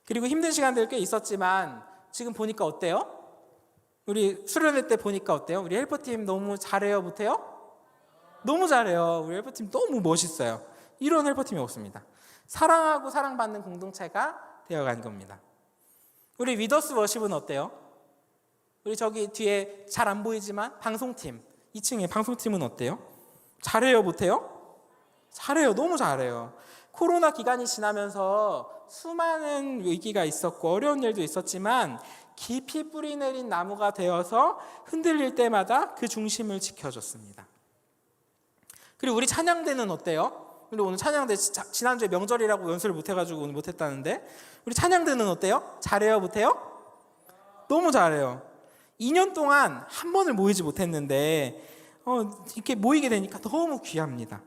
그리고 힘든 시간들 꽤 있었지만 지금 보니까 어때요? 우리 수련회 때 보니까 어때요? 우리 헬퍼팀 너무 잘해요 못해요? 너무 잘해요. 우리 헬퍼팀 너무 멋있어요. 이런 헬퍼팀이 없습니다. 사랑하고 사랑받는 공동체가 되어간 겁니다. 우리 위더스 워십은 어때요? 우리 저기 뒤에 잘 안 보이지만 방송팀 2층에 방송팀은 어때요? 잘해요 못해요? 잘해요. 너무 잘해요. 코로나 기간이 지나면서 수많은 위기가 있었고 어려운 일도 있었지만 깊이 뿌리 내린 나무가 되어서 흔들릴 때마다 그 중심을 지켜줬습니다. 그리고 우리 찬양대는 어때요? 우리 오늘 찬양대 지난주에 명절이라고 연습을 못해가지고 오늘 못했다는데 우리 찬양대는 어때요? 잘해요 못해요? 너무 잘해요. 2년 동안 한 번을 모이지 못했는데 이렇게 모이게 되니까 너무 귀합니다.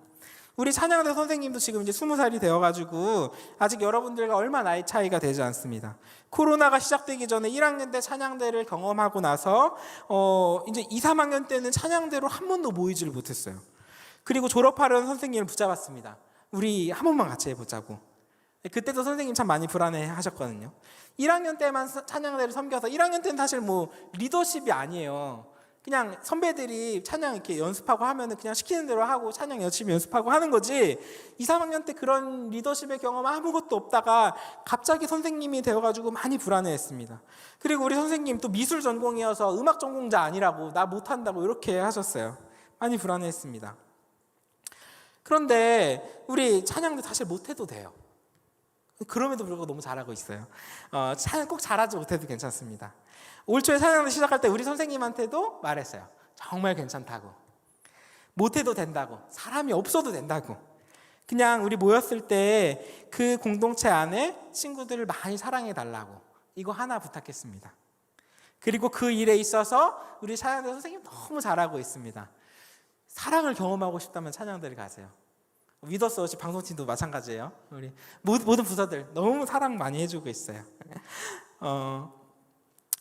우리 찬양대 선생님도 지금 이제 20살이 되어가지고 아직 여러분들과 얼마 나이 차이가 되지 않습니다. 코로나가 시작되기 전에 1학년 때 찬양대를 경험하고 나서 이제 2, 3학년 때는 찬양대로 한 번도 모이지를 못했어요. 그리고 졸업하려는 선생님을 붙잡았습니다. 우리 한 번만 같이 해보자고. 그때도 선생님 참 많이 불안해 하셨거든요. 1학년 때만 찬양대를 섬겨서 1학년 때는 사실 뭐 리더십이 아니에요. 그냥 선배들이 찬양 이렇게 연습하고 하면은 그냥 시키는 대로 하고 찬양 열심히 연습하고 하는 거지. 2, 3학년 때 그런 리더십의 경험 아무것도 없다가 갑자기 선생님이 되어가지고 많이 불안해했습니다. 그리고 우리 선생님 또 미술 전공이어서 음악 전공자 아니라고 나 못한다고 이렇게 하셨어요. 많이 불안해했습니다. 그런데 우리 찬양도 사실 못해도 돼요. 그럼에도 불구하고 너무 잘하고 있어요. 찬양 꼭 잘하지 못해도 괜찮습니다. 올 초에 찬양을 시작할 때 우리 선생님한테도 말했어요. 정말 괜찮다고. 못해도 된다고. 사람이 없어도 된다고. 그냥 우리 모였을 때 그 공동체 안에 친구들을 많이 사랑해 달라고. 이거 하나 부탁했습니다. 그리고 그 일에 있어서 우리 찬양대 선생님 너무 잘하고 있습니다. 사랑을 경험하고 싶다면 찬양대를 가세요. 위더스 워십 방송팀도 마찬가지예요. 우리 모든 부서들 너무 사랑 많이 해주고 있어요.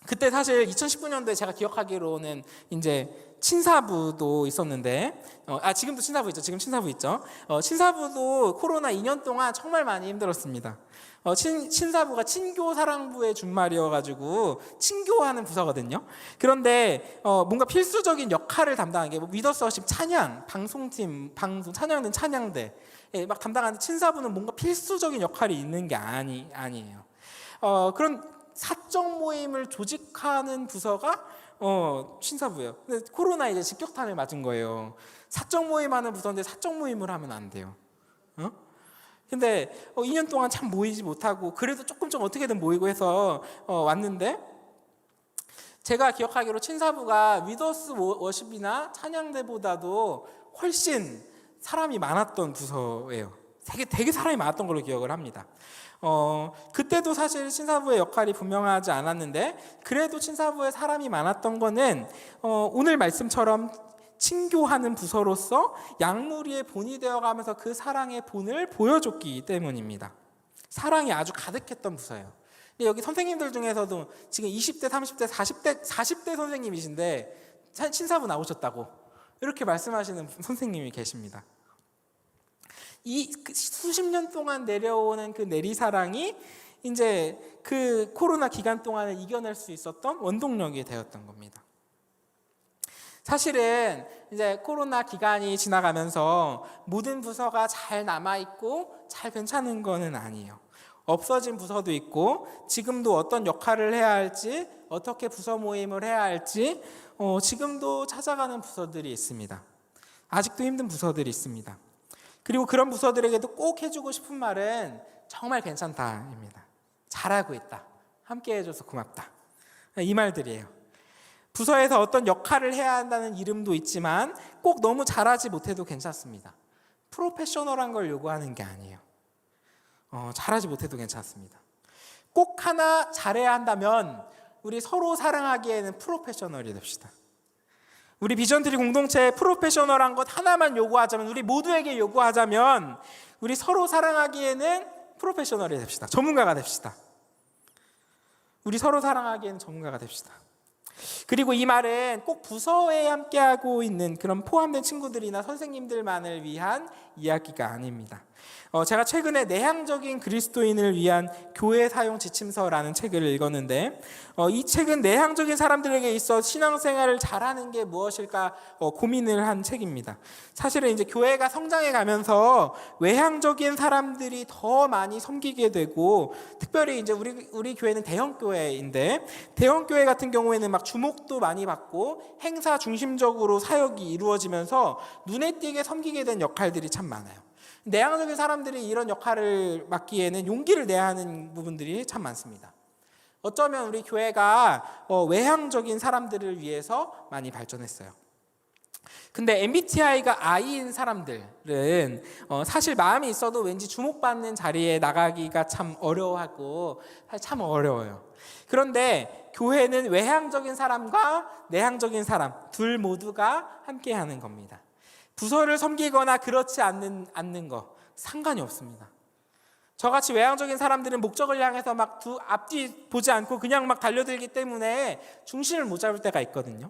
그때 사실 2019년도에 제가 기억하기로는 이제 친사부도 있었는데 지금도 친사부 있죠. 지금 친사부 있죠. 친사부도 코로나 2년 동안 정말 많이 힘들었습니다. 친사부가 친교사랑부의 준말이어가지고 친교하는 부서거든요. 그런데 뭔가 필수적인 역할을 담당하는 게 위더스 워십 찬양, 방송팀, 찬양은 찬양대 막 담당하는 친사부는 뭔가 필수적인 역할이 있는 게 아니에요. 그런 사적 모임을 조직하는 부서가 친사부예요. 근데 코로나 이제 직격탄을 맞은 거예요. 사적 모임하는 부서인데 사적 모임을 하면 안 돼요. 근데 2년 동안 참 모이지 못하고 그래도 조금 어떻게든 모이고 해서 왔는데, 제가 기억하기로 친사부가 위더스 워십이나 찬양대보다도 훨씬 사람이 많았던 부서예요. 되게 사람이 많았던 걸로 기억을 합니다. 그때도 사실 친사부의 역할이 분명하지 않았는데, 그래도 친사부에 사람이 많았던 거는 오늘 말씀처럼 친교하는 부서로서 양무리의 본이 되어가면서 그 사랑의 본을 보여줬기 때문입니다. 사랑이 아주 가득했던 부서예요. 근데 여기 선생님들 중에서도 지금 20대, 30대, 40대 선생님이신데 친사부 나오셨다고 이렇게 말씀하시는 선생님이 계십니다. 수십 년 동안 내려오는 그 내리사랑이 이제 그 코로나 기간 동안을 이겨낼 수 있었던 원동력이 되었던 겁니다. 사실은 이제 코로나 기간이 지나가면서 모든 부서가 잘 남아있고 잘 괜찮은 거는 아니에요. 없어진 부서도 있고, 지금도 어떤 역할을 해야 할지, 어떻게 부서 모임을 해야 할지 지금도 찾아가는 부서들이 있습니다. 아직도 힘든 부서들이 있습니다. 그리고 그런 부서들에게도 꼭 해주고 싶은 말은 정말 괜찮다입니다. 잘하고 있다. 함께 해줘서 고맙다. 이 말들이에요. 부서에서 어떤 역할을 해야 한다는 이름도 있지만 꼭 너무 잘하지 못해도 괜찮습니다. 프로페셔널한 걸 요구하는 게 아니에요. 잘하지 못해도 괜찮습니다. 꼭 하나 잘해야 한다면 우리 서로 사랑하기에는 프로페셔널이 됩시다. 우리 비전트리 공동체에 프로페셔널한 것 하나만 요구하자면, 우리 모두에게 요구하자면 우리 서로 사랑하기에는 프로페셔널이 됩시다. 전문가가 됩시다. 우리 서로 사랑하기에는 전문가가 됩시다. 그리고 이 말은 꼭 부서에 함께하고 있는 그런 포함된 친구들이나 선생님들만을 위한 이야기가 아닙니다. 제가 최근에 내향적인 그리스도인을 위한 교회 사용 지침서라는 책을 읽었는데, 이 책은 내향적인 사람들에게 있어 신앙생활을 잘하는 게 무엇일까 고민을 한 책입니다. 사실은 이제 교회가 성장해 가면서 외향적인 사람들이 더 많이 섬기게 되고, 특별히 이제 우리 교회는 대형 교회인데, 대형 교회 같은 경우에는 막 주목도 많이 받고 행사 중심적으로 사역이 이루어지면서 눈에 띄게 섬기게 된 역할들이 참 많아요. 내향적인 사람들이 이런 역할을 맡기에는 용기를 내야 하는 부분들이 참 많습니다. 어쩌면 우리 교회가 외향적인 사람들을 위해서 많이 발전했어요. 근데 MBTI가 I인 사람들은 사실 마음이 있어도 왠지 주목받는 자리에 나가기가 참 어려워하고 참 어려워요. 그런데 교회는 외향적인 사람과 내향적인 사람 둘 모두가 함께하는 겁니다. 부서를 섬기거나 그렇지 않는 거 상관이 없습니다. 저같이 외향적인 사람들은 목적을 향해서 막 앞뒤 보지 않고 그냥 막 달려들기 때문에 중심을 못 잡을 때가 있거든요.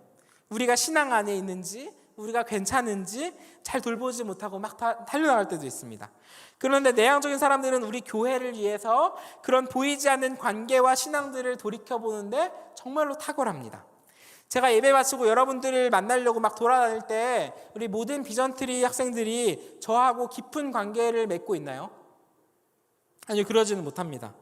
우리가 신앙 안에 있는지, 우리가 괜찮은지 잘 돌보지 못하고 막 달려나갈 때도 있습니다. 그런데 내향적인 사람들은 우리 교회를 위해서 그런 보이지 않는 관계와 신앙들을 돌이켜보는데 정말로 탁월합니다. 제가 예배 마치고 여러분들을 만나려고 막 돌아다닐 때 우리 모든 비전트리 학생들이 저하고 깊은 관계를 맺고 있나요? 아니요, 그러지는 못합니다.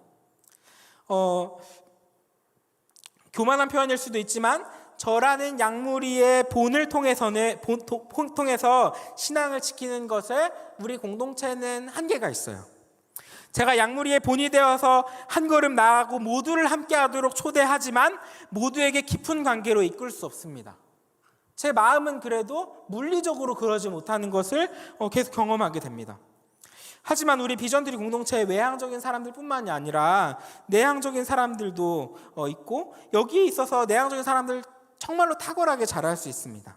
교만한 표현일 수도 있지만 저라는 양무리의 본을 통해서 신앙을 지키는 것에 우리 공동체는 한계가 있어요. 제가 양무리의 본이 되어서 한 걸음 나아가고 모두를 함께하도록 초대하지만 모두에게 깊은 관계로 이끌 수 없습니다. 제 마음은 그래도 물리적으로 그러지 못하는 것을 계속 경험하게 됩니다. 하지만 우리 비전트리 공동체의 외향적인 사람들뿐만이 아니라 내향적인 사람들도 있고, 여기에 있어서 내향적인 사람들 정말로 탁월하게 잘할 수 있습니다.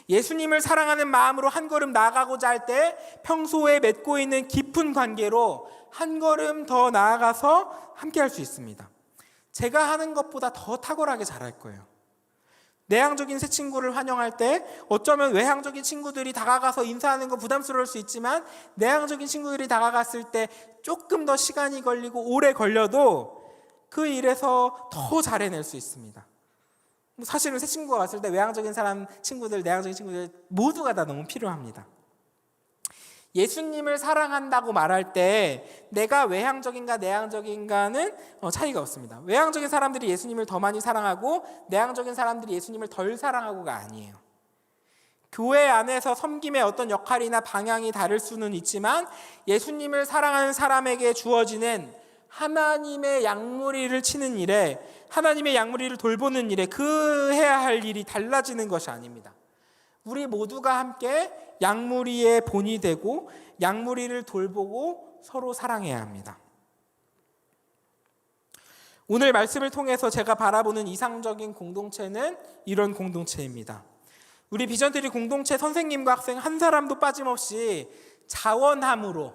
예수님을 사랑하는 마음으로 한 걸음 나아가고자 할 때 평소에 맺고 있는 깊은 관계로 한 걸음 더 나아가서 함께 할 수 있습니다. 제가 하는 것보다 더 탁월하게 잘할 거예요. 내향적인 새 친구를 환영할 때 어쩌면 외향적인 친구들이 다가가서 인사하는 거 부담스러울 수 있지만, 내향적인 친구들이 다가갔을 때 조금 더 시간이 걸리고 오래 걸려도 그 일에서 더 잘해낼 수 있습니다. 사실은 새 친구가 왔을 때 외향적인 친구들, 내향적인 친구들 모두가 다 너무 필요합니다. 예수님을 사랑한다고 말할 때 내가 외향적인가 내향적인가는 차이가 없습니다. 외향적인 사람들이 예수님을 더 많이 사랑하고 내향적인 사람들이 예수님을 덜 사랑하고가 아니에요. 교회 안에서 섬김의 어떤 역할이나 방향이 다를 수는 있지만 예수님을 사랑하는 사람에게 주어지는 하나님의 양무리를 치는 일에, 하나님의 양무리를 돌보는 일에 그 해야 할 일이 달라지는 것이 아닙니다. 우리 모두가 함께 양무리의 본이 되고 양무리를 돌보고 서로 사랑해야 합니다. 오늘 말씀을 통해서 제가 바라보는 이상적인 공동체는 이런 공동체입니다. 우리 비전트리 공동체 선생님과 학생 한 사람도 빠짐없이 자원함으로,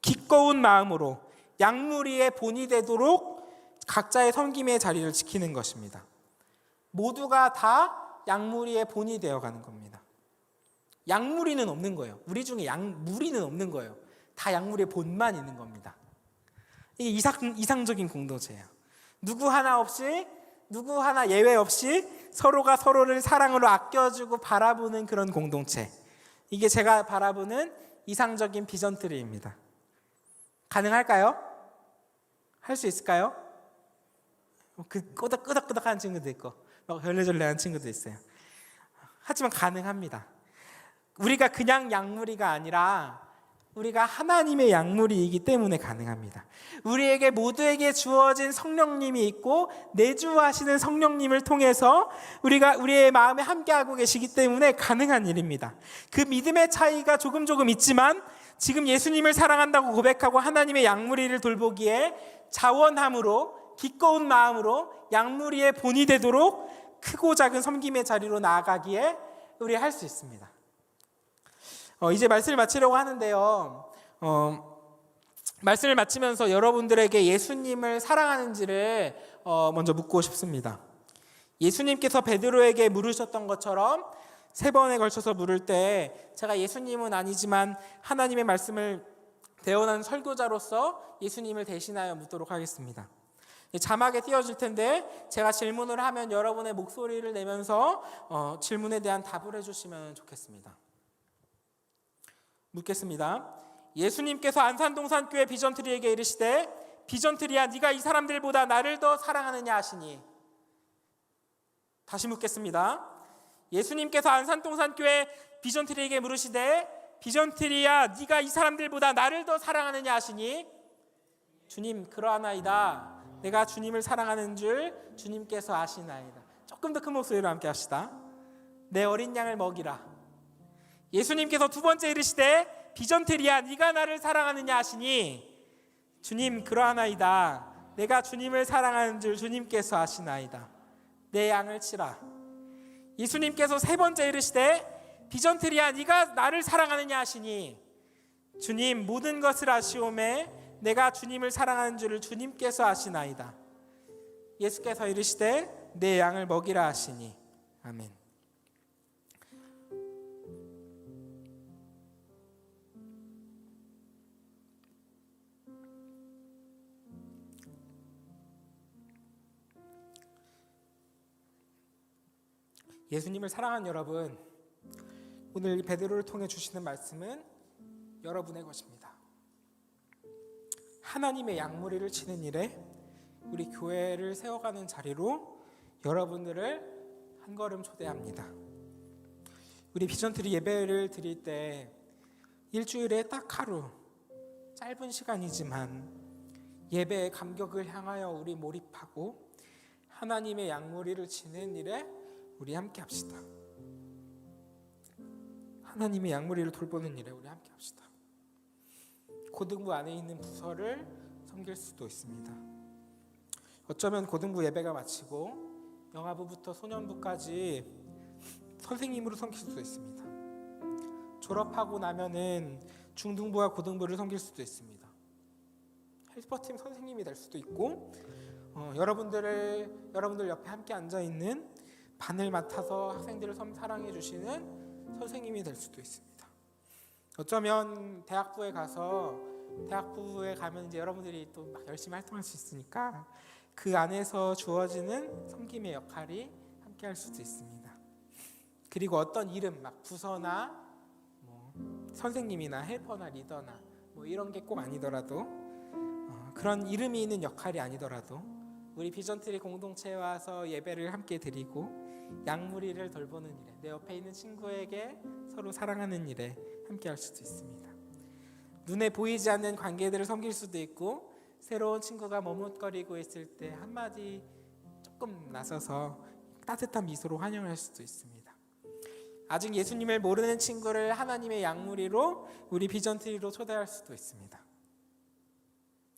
기꺼운 마음으로 양무리의 본이 되도록 각자의 섬김의 자리를 지키는 것입니다. 모두가 다 양무리의 본이 되어가는 겁니다. 양무리는 없는 거예요. 우리 중에 양무리는 없는 거예요. 다 양무리의 본만 있는 겁니다. 이게 이상적인 공동체예요. 누구 하나 예외 없이 서로가 서로를 사랑으로 아껴주고 바라보는 그런 공동체. 이게 제가 바라보는 이상적인 비전트리입니다. 가능할까요? 할 수 있을까요? 그 끄덕끄덕하는 친구도 있고 막 절레절레하는 친구도 있어요. 하지만 가능합니다. 우리가 그냥 양무리가 아니라 우리가 하나님의 양무리이기 때문에 가능합니다. 우리에게 모두에게 주어진 성령님이 있고 내주하시는 성령님을 통해서 우리의 마음에 함께하고 계시기 때문에 가능한 일입니다. 그 믿음의 차이가 조금 있지만 지금 예수님을 사랑한다고 고백하고 하나님의 양무리를 돌보기에 자원함으로, 기꺼운 마음으로 양무리의 본이 되도록 크고 작은 섬김의 자리로 나아가기에 우리 할 수 있습니다. 이제 말씀을 마치려고 하는데요. 말씀을 마치면서 여러분들에게 예수님을 사랑하는지를 먼저 묻고 싶습니다. 예수님께서 베드로에게 물으셨던 것처럼 3번에 걸쳐서 물을 때 제가 예수님은 아니지만 하나님의 말씀을 대언하는 설교자로서 예수님을 대신하여 묻도록 하겠습니다. 자막에 띄워질 텐데 제가 질문을 하면 여러분의 목소리를 내면서 질문에 대한 답을 해주시면 좋겠습니다. 묻겠습니다. 예수님께서 안산동산교회 비전트리에게 이르시되 비전트리야 네가 이 사람들보다 나를 더 사랑하느냐 하시니. 다시 묻겠습니다. 예수님께서 안산동산교회 비전트리에게 물으시되 비전트리야 네가 이 사람들보다 나를 더 사랑하느냐 하시니. 주님 그러하나이다. 내가 주님을 사랑하는 줄 주님께서 아시나이다. 조금 더 큰 목소리로 함께 합시다. 내 어린 양을 먹이라. 예수님께서 2번째 이르시되 비전트리야 네가 나를 사랑하느냐 하시니. 주님 그러하나이다. 내가 주님을 사랑하는 줄 주님께서 아시나이다. 내 양을 치라. 예수님께서 3번째 이르시되 비전트리야 네가 나를 사랑하느냐 하시니. 주님 모든 것을 아시오매 내가 주님을 사랑하는 줄을 주님께서 아시나이다. 예수께서 이르시되 내 양을 먹이라 하시니. 아멘. 예수님을 사랑하는 여러분, 오늘 베드로를 통해 주시는 말씀은 여러분의 것입니다. 하나님의 양무리를 치는 일에 우리 교회를 세워가는 자리로 여러분들을 한 걸음 초대합니다. 우리 비전트리 예배를 드릴 때 일주일에 딱 하루, 짧은 시간이지만 예배의 감격을 향하여 우리 몰입하고 하나님의 양무리를 치는 일에 우리 함께 합시다. 하나님의 양무리를 돌보는 일에 우리 함께 합시다. 고등부 안에 있는 부서를 섬길 수도 있습니다. 어쩌면 고등부 예배가 마치고 영아부부터 소년부까지 선생님으로 섬길 수도 있습니다. 졸업하고 나면은 중등부와 고등부를 섬길 수도 있습니다. 헬퍼팀 선생님이 될 수도 있고 여러분들 옆에 함께 앉아 있는 반을 맡아서 학생들을 사랑해 주시는 선생님이 될 수도 있습니다. 어쩌면 대학부에 가면 이제 여러분들이 또 막 열심히 활동할 수 있으니까 그 안에서 주어지는 섬김의 역할이 함께 할 수도 있습니다. 그리고 어떤 이름 막 부서나 선생님이나 헬퍼나 리더나 이런 게 꼭 아니더라도 그런 이름이 있는 역할이 아니더라도 우리 비전트리 공동체에 와서 예배를 함께 드리고 양무리를 돌보는 일에, 내 옆에 있는 친구에게 서로 사랑하는 일에 함께 할 수도 있습니다. 눈에 보이지 않는 관계들을 섬길 수도 있고, 새로운 친구가 머뭇거리고 있을 때 한마디 조금 나서서 따뜻한 미소로 환영할 수도 있습니다. 아직 예수님을 모르는 친구를 하나님의 양무리로, 우리 비전트리로 초대할 수도 있습니다.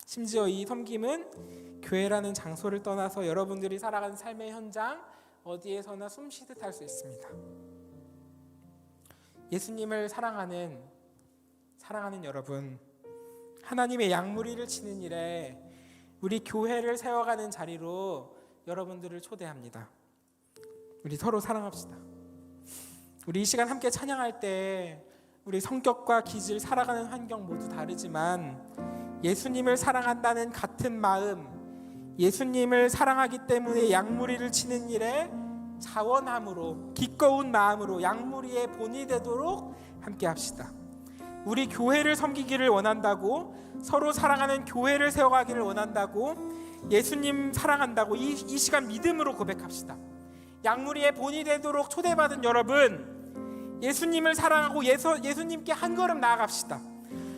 심지어 이 섬김은 교회라는 장소를 떠나서 여러분들이 살아가는 삶의 현장 어디에서나 숨쉬듯 할 수 있습니다. 예수님을 사랑하는 여러분, 하나님의 양무리를 치는 일에 우리 교회를 세워가는 자리로 여러분들을 초대합니다. 우리 서로 사랑합시다. 우리 이 시간 함께 찬양할 때 우리 성격과 기질, 살아가는 환경 모두 다르지만 예수님을 사랑한다는 같은 마음, 예수님을 사랑하기 때문에 양무리를 치는 일에 자원함으로, 기꺼운 마음으로 양무리의 본이 되도록 함께 합시다. 우리 교회를 섬기기를 원한다고, 서로 사랑하는 교회를 세워가기를 원한다고, 예수님 사랑한다고 이 시간 믿음으로 고백합시다. 양무리의 본이 되도록 초대받은 여러분, 예수님을 사랑하고 예수님께 한 걸음 나아갑시다.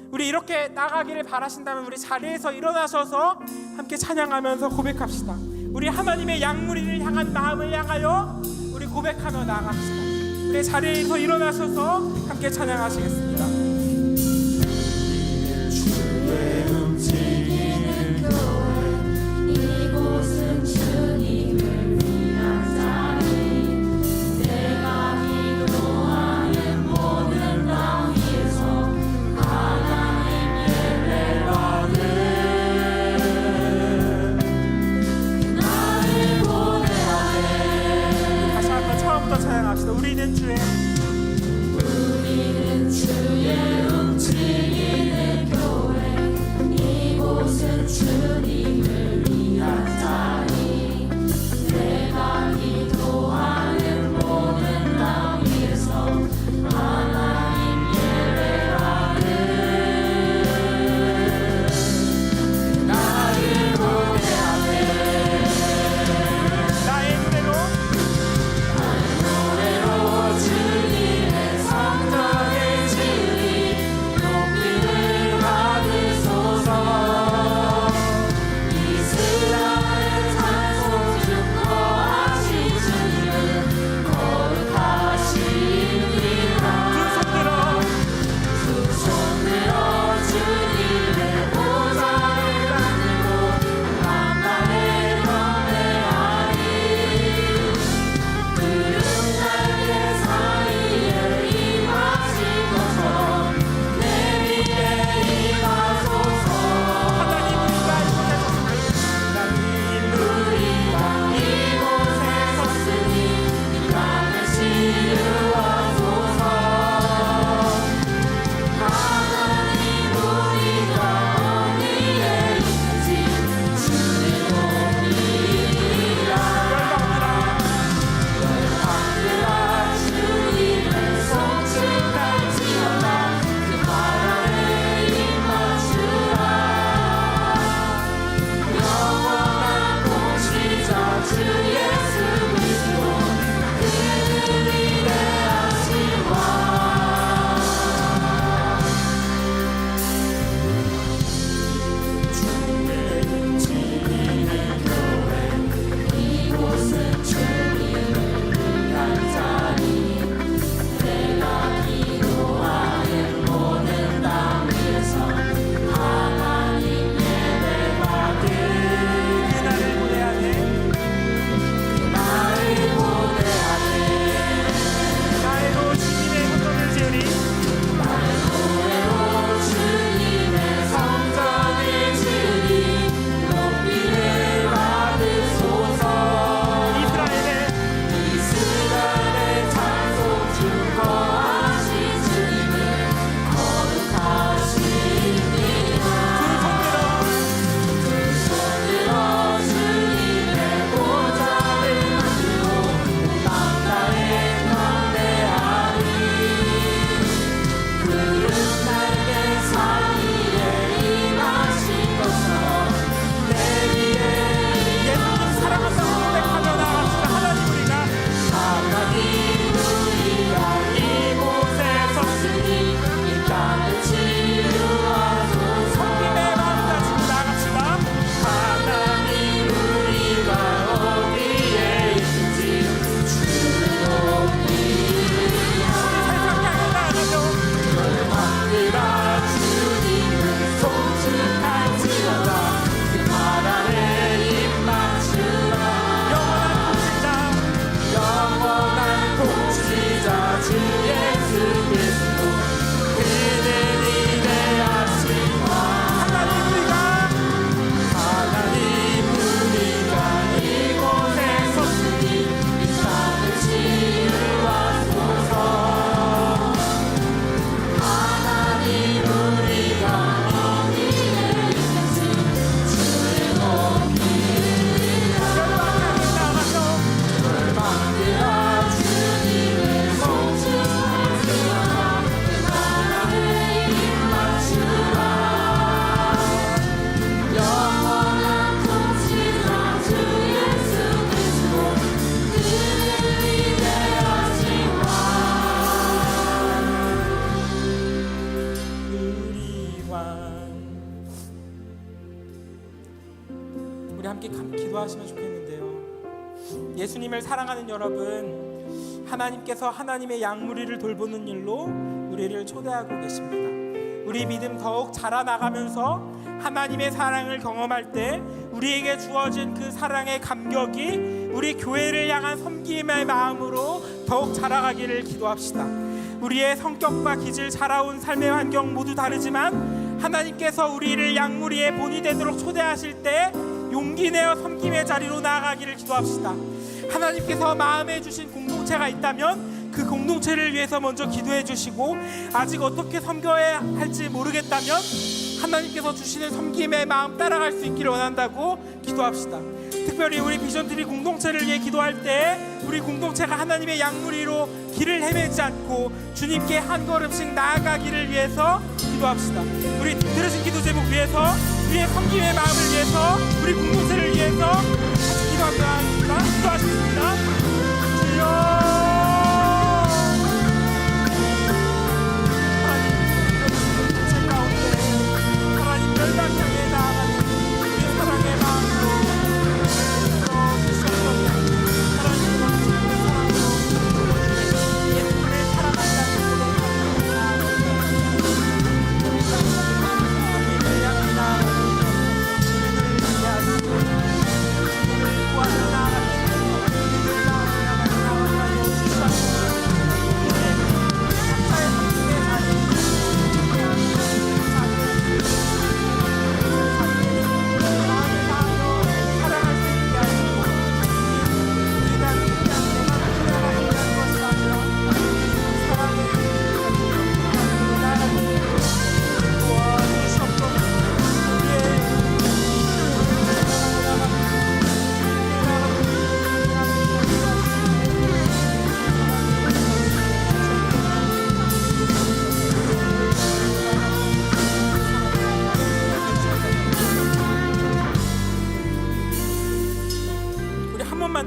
우리 이렇게 나가기를 바라신다면 우리 자리에서 일어나셔서 함께 찬양하면서 고백합시다. 우리 하나님의 양무리를 향한 마음을 향하여 우리 고백하며 나아갑시다. 우리 자리에서 일어나셔서 함께 찬양하시겠습니다. 주의 움직이는 교회, 이곳은 주님을 위한 자리. 내가 기도하는 모든 땅 위에서 하나님 예배받는 나를 보내야 해. 다시 한번 처음부터 찬양합시다. 우리는 주의 움직이는 교회, 이곳은 주님을 위한 자리. 내가 기도하는 모든 땅 위에서 하나님 예배하는 나를 보내야 해. 나의 노래로 주님 기도하시면 좋겠는데요. 예수님을 사랑하는 여러분, 하나님께서 하나님의 양무리를 돌보는 일로 우리를 초대하고 계십니다. 우리 믿음 더욱 자라나가면서 하나님의 사랑을 경험할 때 우리에게 주어진 그 사랑의 감격이 우리 교회를 향한 섬김의 마음으로 더욱 자라가기를 기도합시다. 우리의 성격과 기질, 자라온 삶의 환경 모두 다르지만 하나님께서 우리를 양무리의 본이 되도록 초대하실 때 용기 내어 섬김의 자리로 나아가기를 기도합시다. 하나님께서 마음에 주신 공동체가 있다면 그 공동체를 위해서 먼저 기도해 주시고, 아직 어떻게 섬겨야 할지 모르겠다면 하나님께서 주시는 섬김의 마음 따라갈 수 있기를 원한다고 기도합시다. 특별히 우리 비전트리 공동체를 위해 기도할 때 우리 공동체가 하나님의 양무리로 길을 헤매지 않고 주님께 한 걸음씩 나아가기를 위해서 기도합시다. 우리 들으신 기도 제목 위해서, 우리의 섬김의 마음을 위해서, 우리 공동체를 위해서 같이 기도합니다. 기도하시겠습니다. 주여,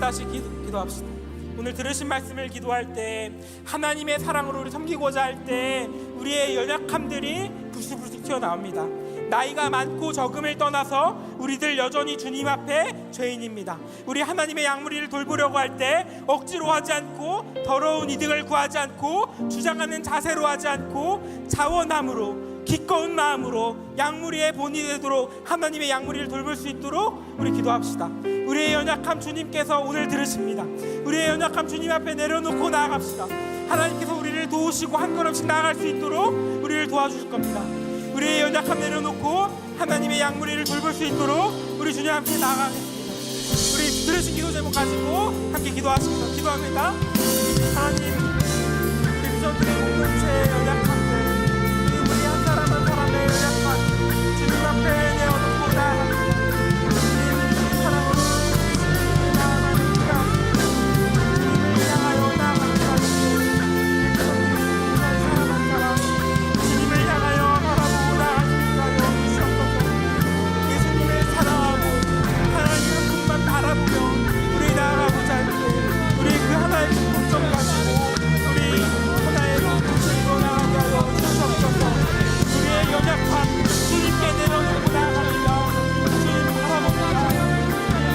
다시 기도합시다. 오늘 들으신 말씀을 기도할 때 하나님의 사랑으로 우리 섬기고자 할 때 우리의 연약함들이 불쑥불쑥 튀어나옵니다. 나이가 많고 적음을 떠나서 우리들 여전히 주님 앞에 죄인입니다. 우리 하나님의 양무리를 돌보려고 할 때 억지로 하지 않고, 더러운 이득을 구하지 않고, 주장하는 자세로 하지 않고, 자원함으로, 기꺼운 마음으로 양무리의 본이 되도록, 하나님의 양무리를 돌볼 수 있도록 우리 기도합시다. 우리의 연약함 주님께서 오늘 들으십니다. 우리의 연약함 주님 앞에 내려놓고 나아갑시다. 하나님께서 우리를 도우시고 한 걸음씩 나아갈 수 있도록 우리를 도와주실 겁니다. 우리의 연약함 내려놓고 하나님의 양무리를 돌볼 수 있도록 우리 주님 앞에 나아가겠습니다. 우리 들으신 기도 제목 가지고 함께 기도하십니다. 기도합니다. 하나님, 우리 비전트리 공동체의 연약함들, 우리 한 사람 한 사람의 연약함 주님 앞에 내어놓고 나아갑니다. 주님 사랑으로 주님을 나아가니까 주님을 향하여 나아갑니다. 사람 한 사람 주님을 향하여 바라보고 나아가니까요. 주시옵소서. 예수님을 사랑하고 하나님 한 분만 바라보며 우리 나아가고자 할 때 우리 그 하나의 공통점 가지고 우리 하나의 공동체로 나아가게 하여 주시옵소서. 우리의 연약함 주님께 내려놓고 나아갑니다. 주님 바라봅니다.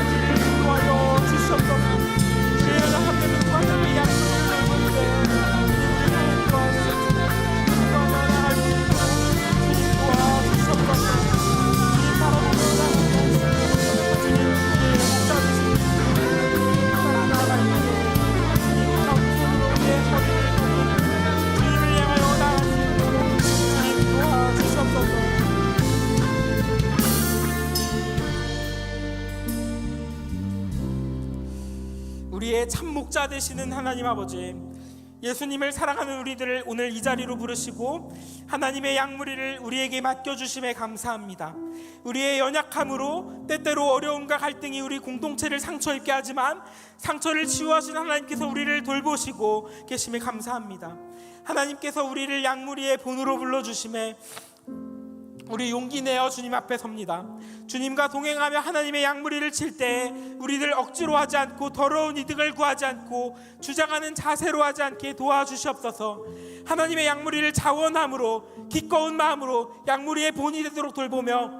주님을 구하여 주시옵소서. 우리의 연약함들은 하나님의 약속을 내볼 때 주님을 구하시옵소서. 나아갈 수 있도록 주님 도와주시옵소서. 주님 바라보며 나아갑니다. 주님 우리의 목자되신 나아갈 때 주님 정성으로 우리의 허리를 돌리고 주님을 향하여 나아갈 수 있도록 주님 도와주시옵소서. 우리의 참 목자 되시는 하나님 아버지, 예수님을 사랑하는 우리들을 오늘 이 자리로 부르시고 하나님의 양무리를 우리에게 맡겨주심에 감사합니다. 우리의 연약함으로 때때로 어려움과 갈등이 우리 공동체를 상처 입게 하지만 상처를 치유하신 하나님께서 우리를 돌보시고 계심에 감사합니다. 하나님께서 우리를 양무리의 본으로 불러주심에 우리 용기 내어 주님 앞에 섭니다. 주님과 동행하며 하나님의 양무리를 칠 때 우리들 억지로 하지 않고, 더러운 이득을 구하지 않고, 주장하는 자세로 하지 않게 도와주시옵소서. 하나님의 양무리를 자원함으로, 기꺼운 마음으로 양무리의 본이 되도록 돌보며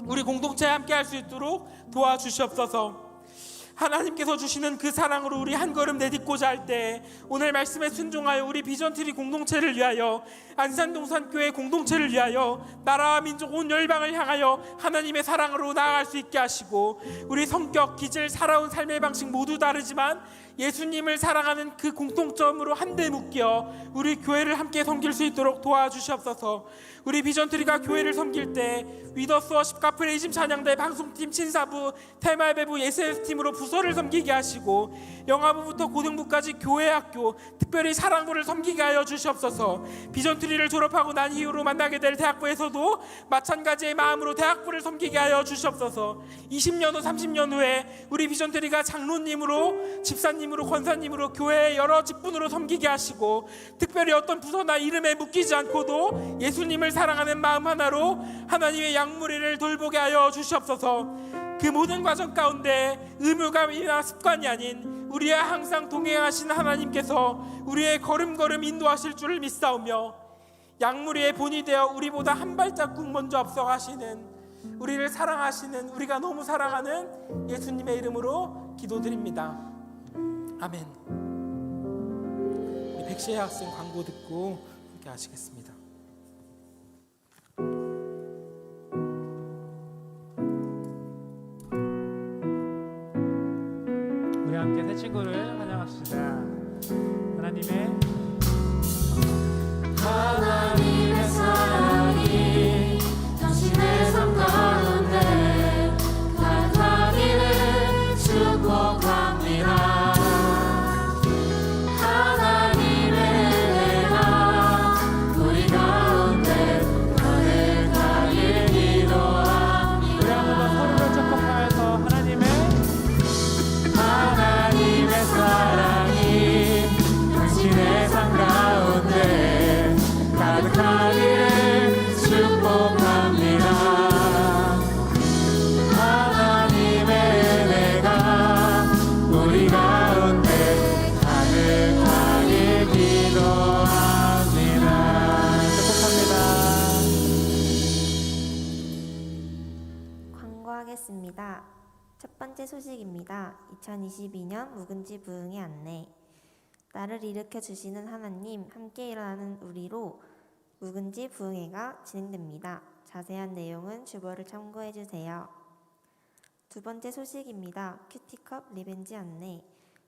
우리 공동체에 함께 할 수 있도록 도와주시옵소서. 하나님께서 주시는 그 사랑으로 우리 한 걸음 내딛고자 할 때 오늘 말씀에 순종하여 우리 비전트리 공동체를 위하여 안산동산교회 공동체를 위하여 나라와 민족 온 열방을 향하여 하나님의 사랑으로 나아갈 수 있게 하시고 우리 성격, 기질, 살아온 삶의 방식 모두 다르지만 예수님을 사랑하는 그 공통점으로 한데 묶여 우리 교회를 함께 섬길 수 있도록 도와주시옵소서. 우리 비전트리가 교회를 섬길 때 위더스 워십 카프레이즘 찬양대 방송팀 친사부 테마예배부 SS팀으로 부서를 섬기게 하시고 영화부부터 고등부까지 교회 학교 특별히 사랑부를 섬기게 하여 주시옵소서. 비전트리를 졸업하고 난 이후로 만나게 될 대학부에서도 마찬가지의 마음으로 대학부를 섬기게 하여 주시옵소서. 20년 후 30년 후에 우리 비전트리가 장로님으로 집사님으로 권사님으로 교회의 여러 직분으로 섬기게 하시고 특별히 어떤 부서나 이름에 묶이지 않고도 예수님을 사랑하는 마음 하나로 하나님의 양무리를 돌보게 하여 주시옵소서. 그 모든 과정 가운데 의무감이나 습관이 아닌 우리와 항상 동행하신 하나님께서 우리의 걸음걸음 인도하실 줄을 믿사오며 양무리의 본이 되어 우리보다 한 발자국 먼저 앞서가시는 우리를 사랑하시는 우리가 너무 사랑하는 예수님의 이름으로 기도드립니다. 아멘. 우리 백시혜 학생 광고 듣고 함께 하시겠습니다. 우리 함께 새 친구를 환영합시다. 하나님의 사랑이 당신의 삶 가운데 가득하기를 축복합니다. 하나님의 은혜가 우리 가운데 가득하길 기도합니다. 우리 한번 서로를 축복하여서 하나님의 사랑이 당신의 삶 가운데 가득하기를 축복합니다. 하나님의 은혜가 우리 가운데 가득하길 기도합니다. 축복합니다. 광고하겠습니다. 첫 번째 소식입니다. 2022년 묵은지 부흥의 안내. 나를 일으켜 주시는 하나님, 함께 일어나는 우리로 묵은지 부흥회가 진행됩니다. 자세한 내용은 주보를 참고해 주세요. 두 번째 소식입니다. 큐티컵 리벤지 안내.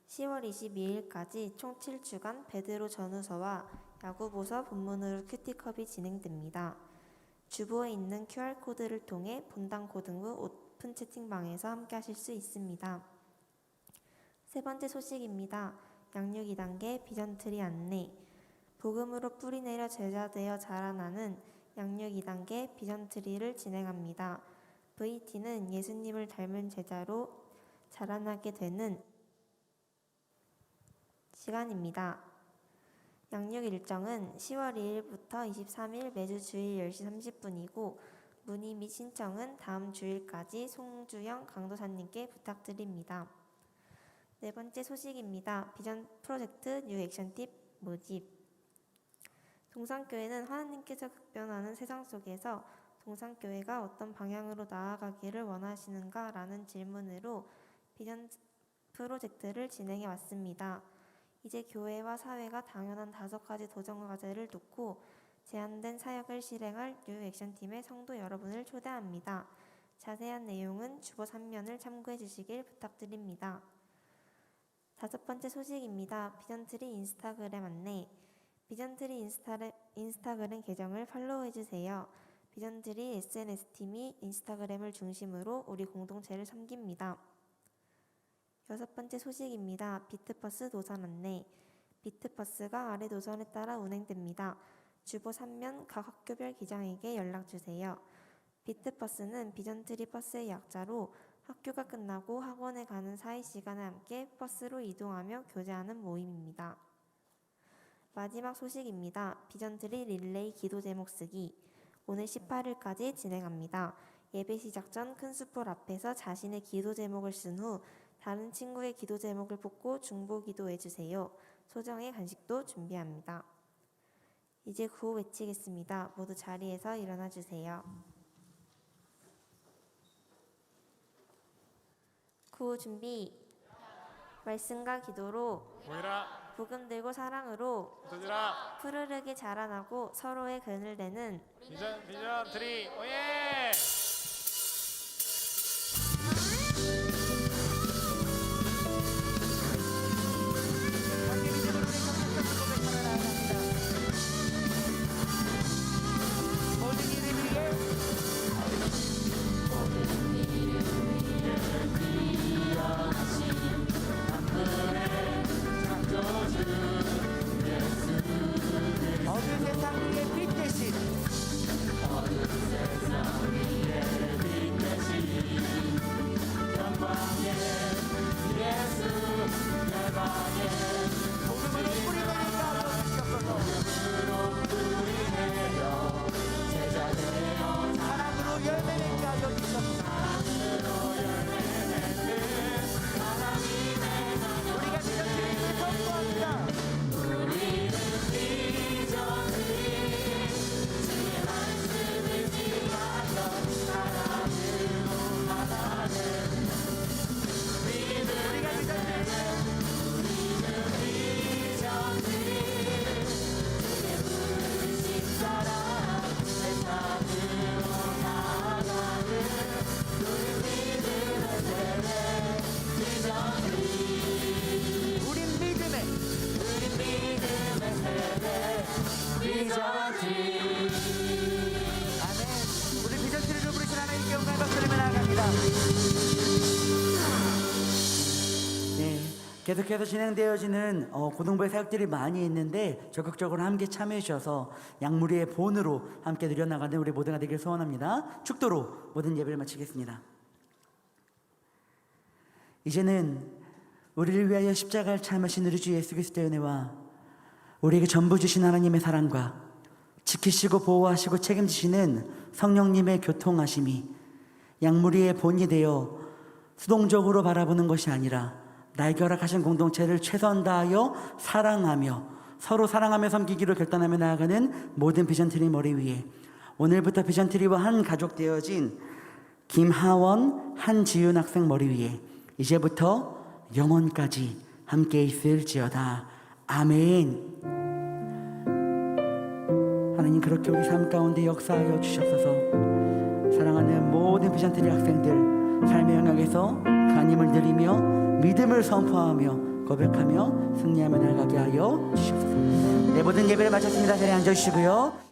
10월 22일까지 총 7주간 베드로 전후서와 야고보서 본문으로 큐티컵이 진행됩니다. 주보에 있는 QR코드를 통해 본당 고등 후 오픈 채팅방에서 함께 하실 수 있습니다. 세 번째 소식입니다. 양육 2단계 비전트리 안내. 복음으로 뿌리내려 제자되어 자라나는 양육 2단계 비전트리를 진행합니다. VT는 예수님을 닮은 제자로 자라나게 되는 시간입니다. 양육 일정은 10월 2일부터 23일 매주 주일 10시 30분이고 문의 및 신청은 다음 주일까지 송주영 강도사님께 부탁드립니다. 네 번째 소식입니다. 비전 프로젝트 뉴 액션 팁 모집. 동산교회는 하나님께서 급변하는 세상 속에서 동산교회가 어떤 방향으로 나아가기를 원하시는가 라는 질문으로 비전 프로젝트를 진행해 왔습니다. 이제 교회와 사회가 당연한 5가지 도전 과제를 놓고 제한된 사역을 실행할 뉴 액션팀의 성도 여러분을 초대합니다. 자세한 내용은 주보 3면을 참고해 주시길 부탁드립니다. 다섯 번째 소식입니다. 비전트리 인스타그램 안내. 비전트리 인스타그램 계정을 팔로우해 주세요. 비전트리 SNS팀이 인스타그램을 중심으로 우리 공동체를 섬깁니다. 여섯 번째 소식입니다. 비트버스 노선 안내. 비트버스가 아래 노선에 따라 운행됩니다. 주보 3면 각 학교별 기장에게 연락주세요. 비트버스는 비전트리 버스의 약자로 학교가 끝나고 학원에 가는 사이 시간에 함께 버스로 이동하며 교제하는 모임입니다. 마지막 소식입니다. 비전트리 릴레이 기도 제목 쓰기. 오늘 18일까지 진행합니다. 예배 시작 전 큰 숯불 앞에서 자신의 기도 제목을 쓴 후 다른 친구의 기도 제목을 뽑고 중보 기도해 주세요. 소정의 간식도 준비합니다. 이제 구호 외치겠습니다. 모두 자리에서 일어나 주세요. 구호 준비. 말씀과 기도로 모이라 복음 들고 사랑으로 도들아 푸르르게 자라나고 서로의 근을 내는 비전 트리 오예. 어두운 세상 위에 빛 대신 복음으로 뿌리내리까 여주시옵소서. 사랑으로 열매내리까 여주시옵소서. 우리가 비전트리를 선포합니다. 우린 믿음의 아멘. 우리 비전트리를 부르신 하나님께 영광을 박수리며 나아갑니다. 네, 계속해서 진행되어지는 고등부의 사역들이 많이 있는데 적극적으로 함께 참여해 주셔서 양무리의 본으로 함께 누려나가는 우리 모두가 되길 소원합니다. 축도로 모든 예배를 마치겠습니다. 이제는 우리를 위하여 십자가를 참으신 우리 주 예수 그리스도의 은혜와 우리에게 전부 주신 하나님의 사랑과 지키시고 보호하시고 책임지시는 성령님의 교통하심이 양무리의 본이 되어 수동적으로 바라보는 것이 아니라 나에게 허락하신 공동체를 최선 다하여 사랑하며 서로 사랑하며 섬기기로 결단하며 나아가는 모든 비전트리 머리 위에 오늘부터 비전트리와 한 가족 되어진 김하원, 한지윤 학생 머리 위에 이제부터 영원까지 함께 있을지어다. 아멘. 하나님 그렇게 우리 삶 가운데 역사하여 주시옵소서. 사랑하는 모든 비전트리 학생들 삶의 영역에서 하나님을 드리며 믿음을 선포하며 고백하며 승리하며 나아가게 하여 주시옵소서. 네, 모든 예배를 마쳤습니다. 자리에 앉아주시고요.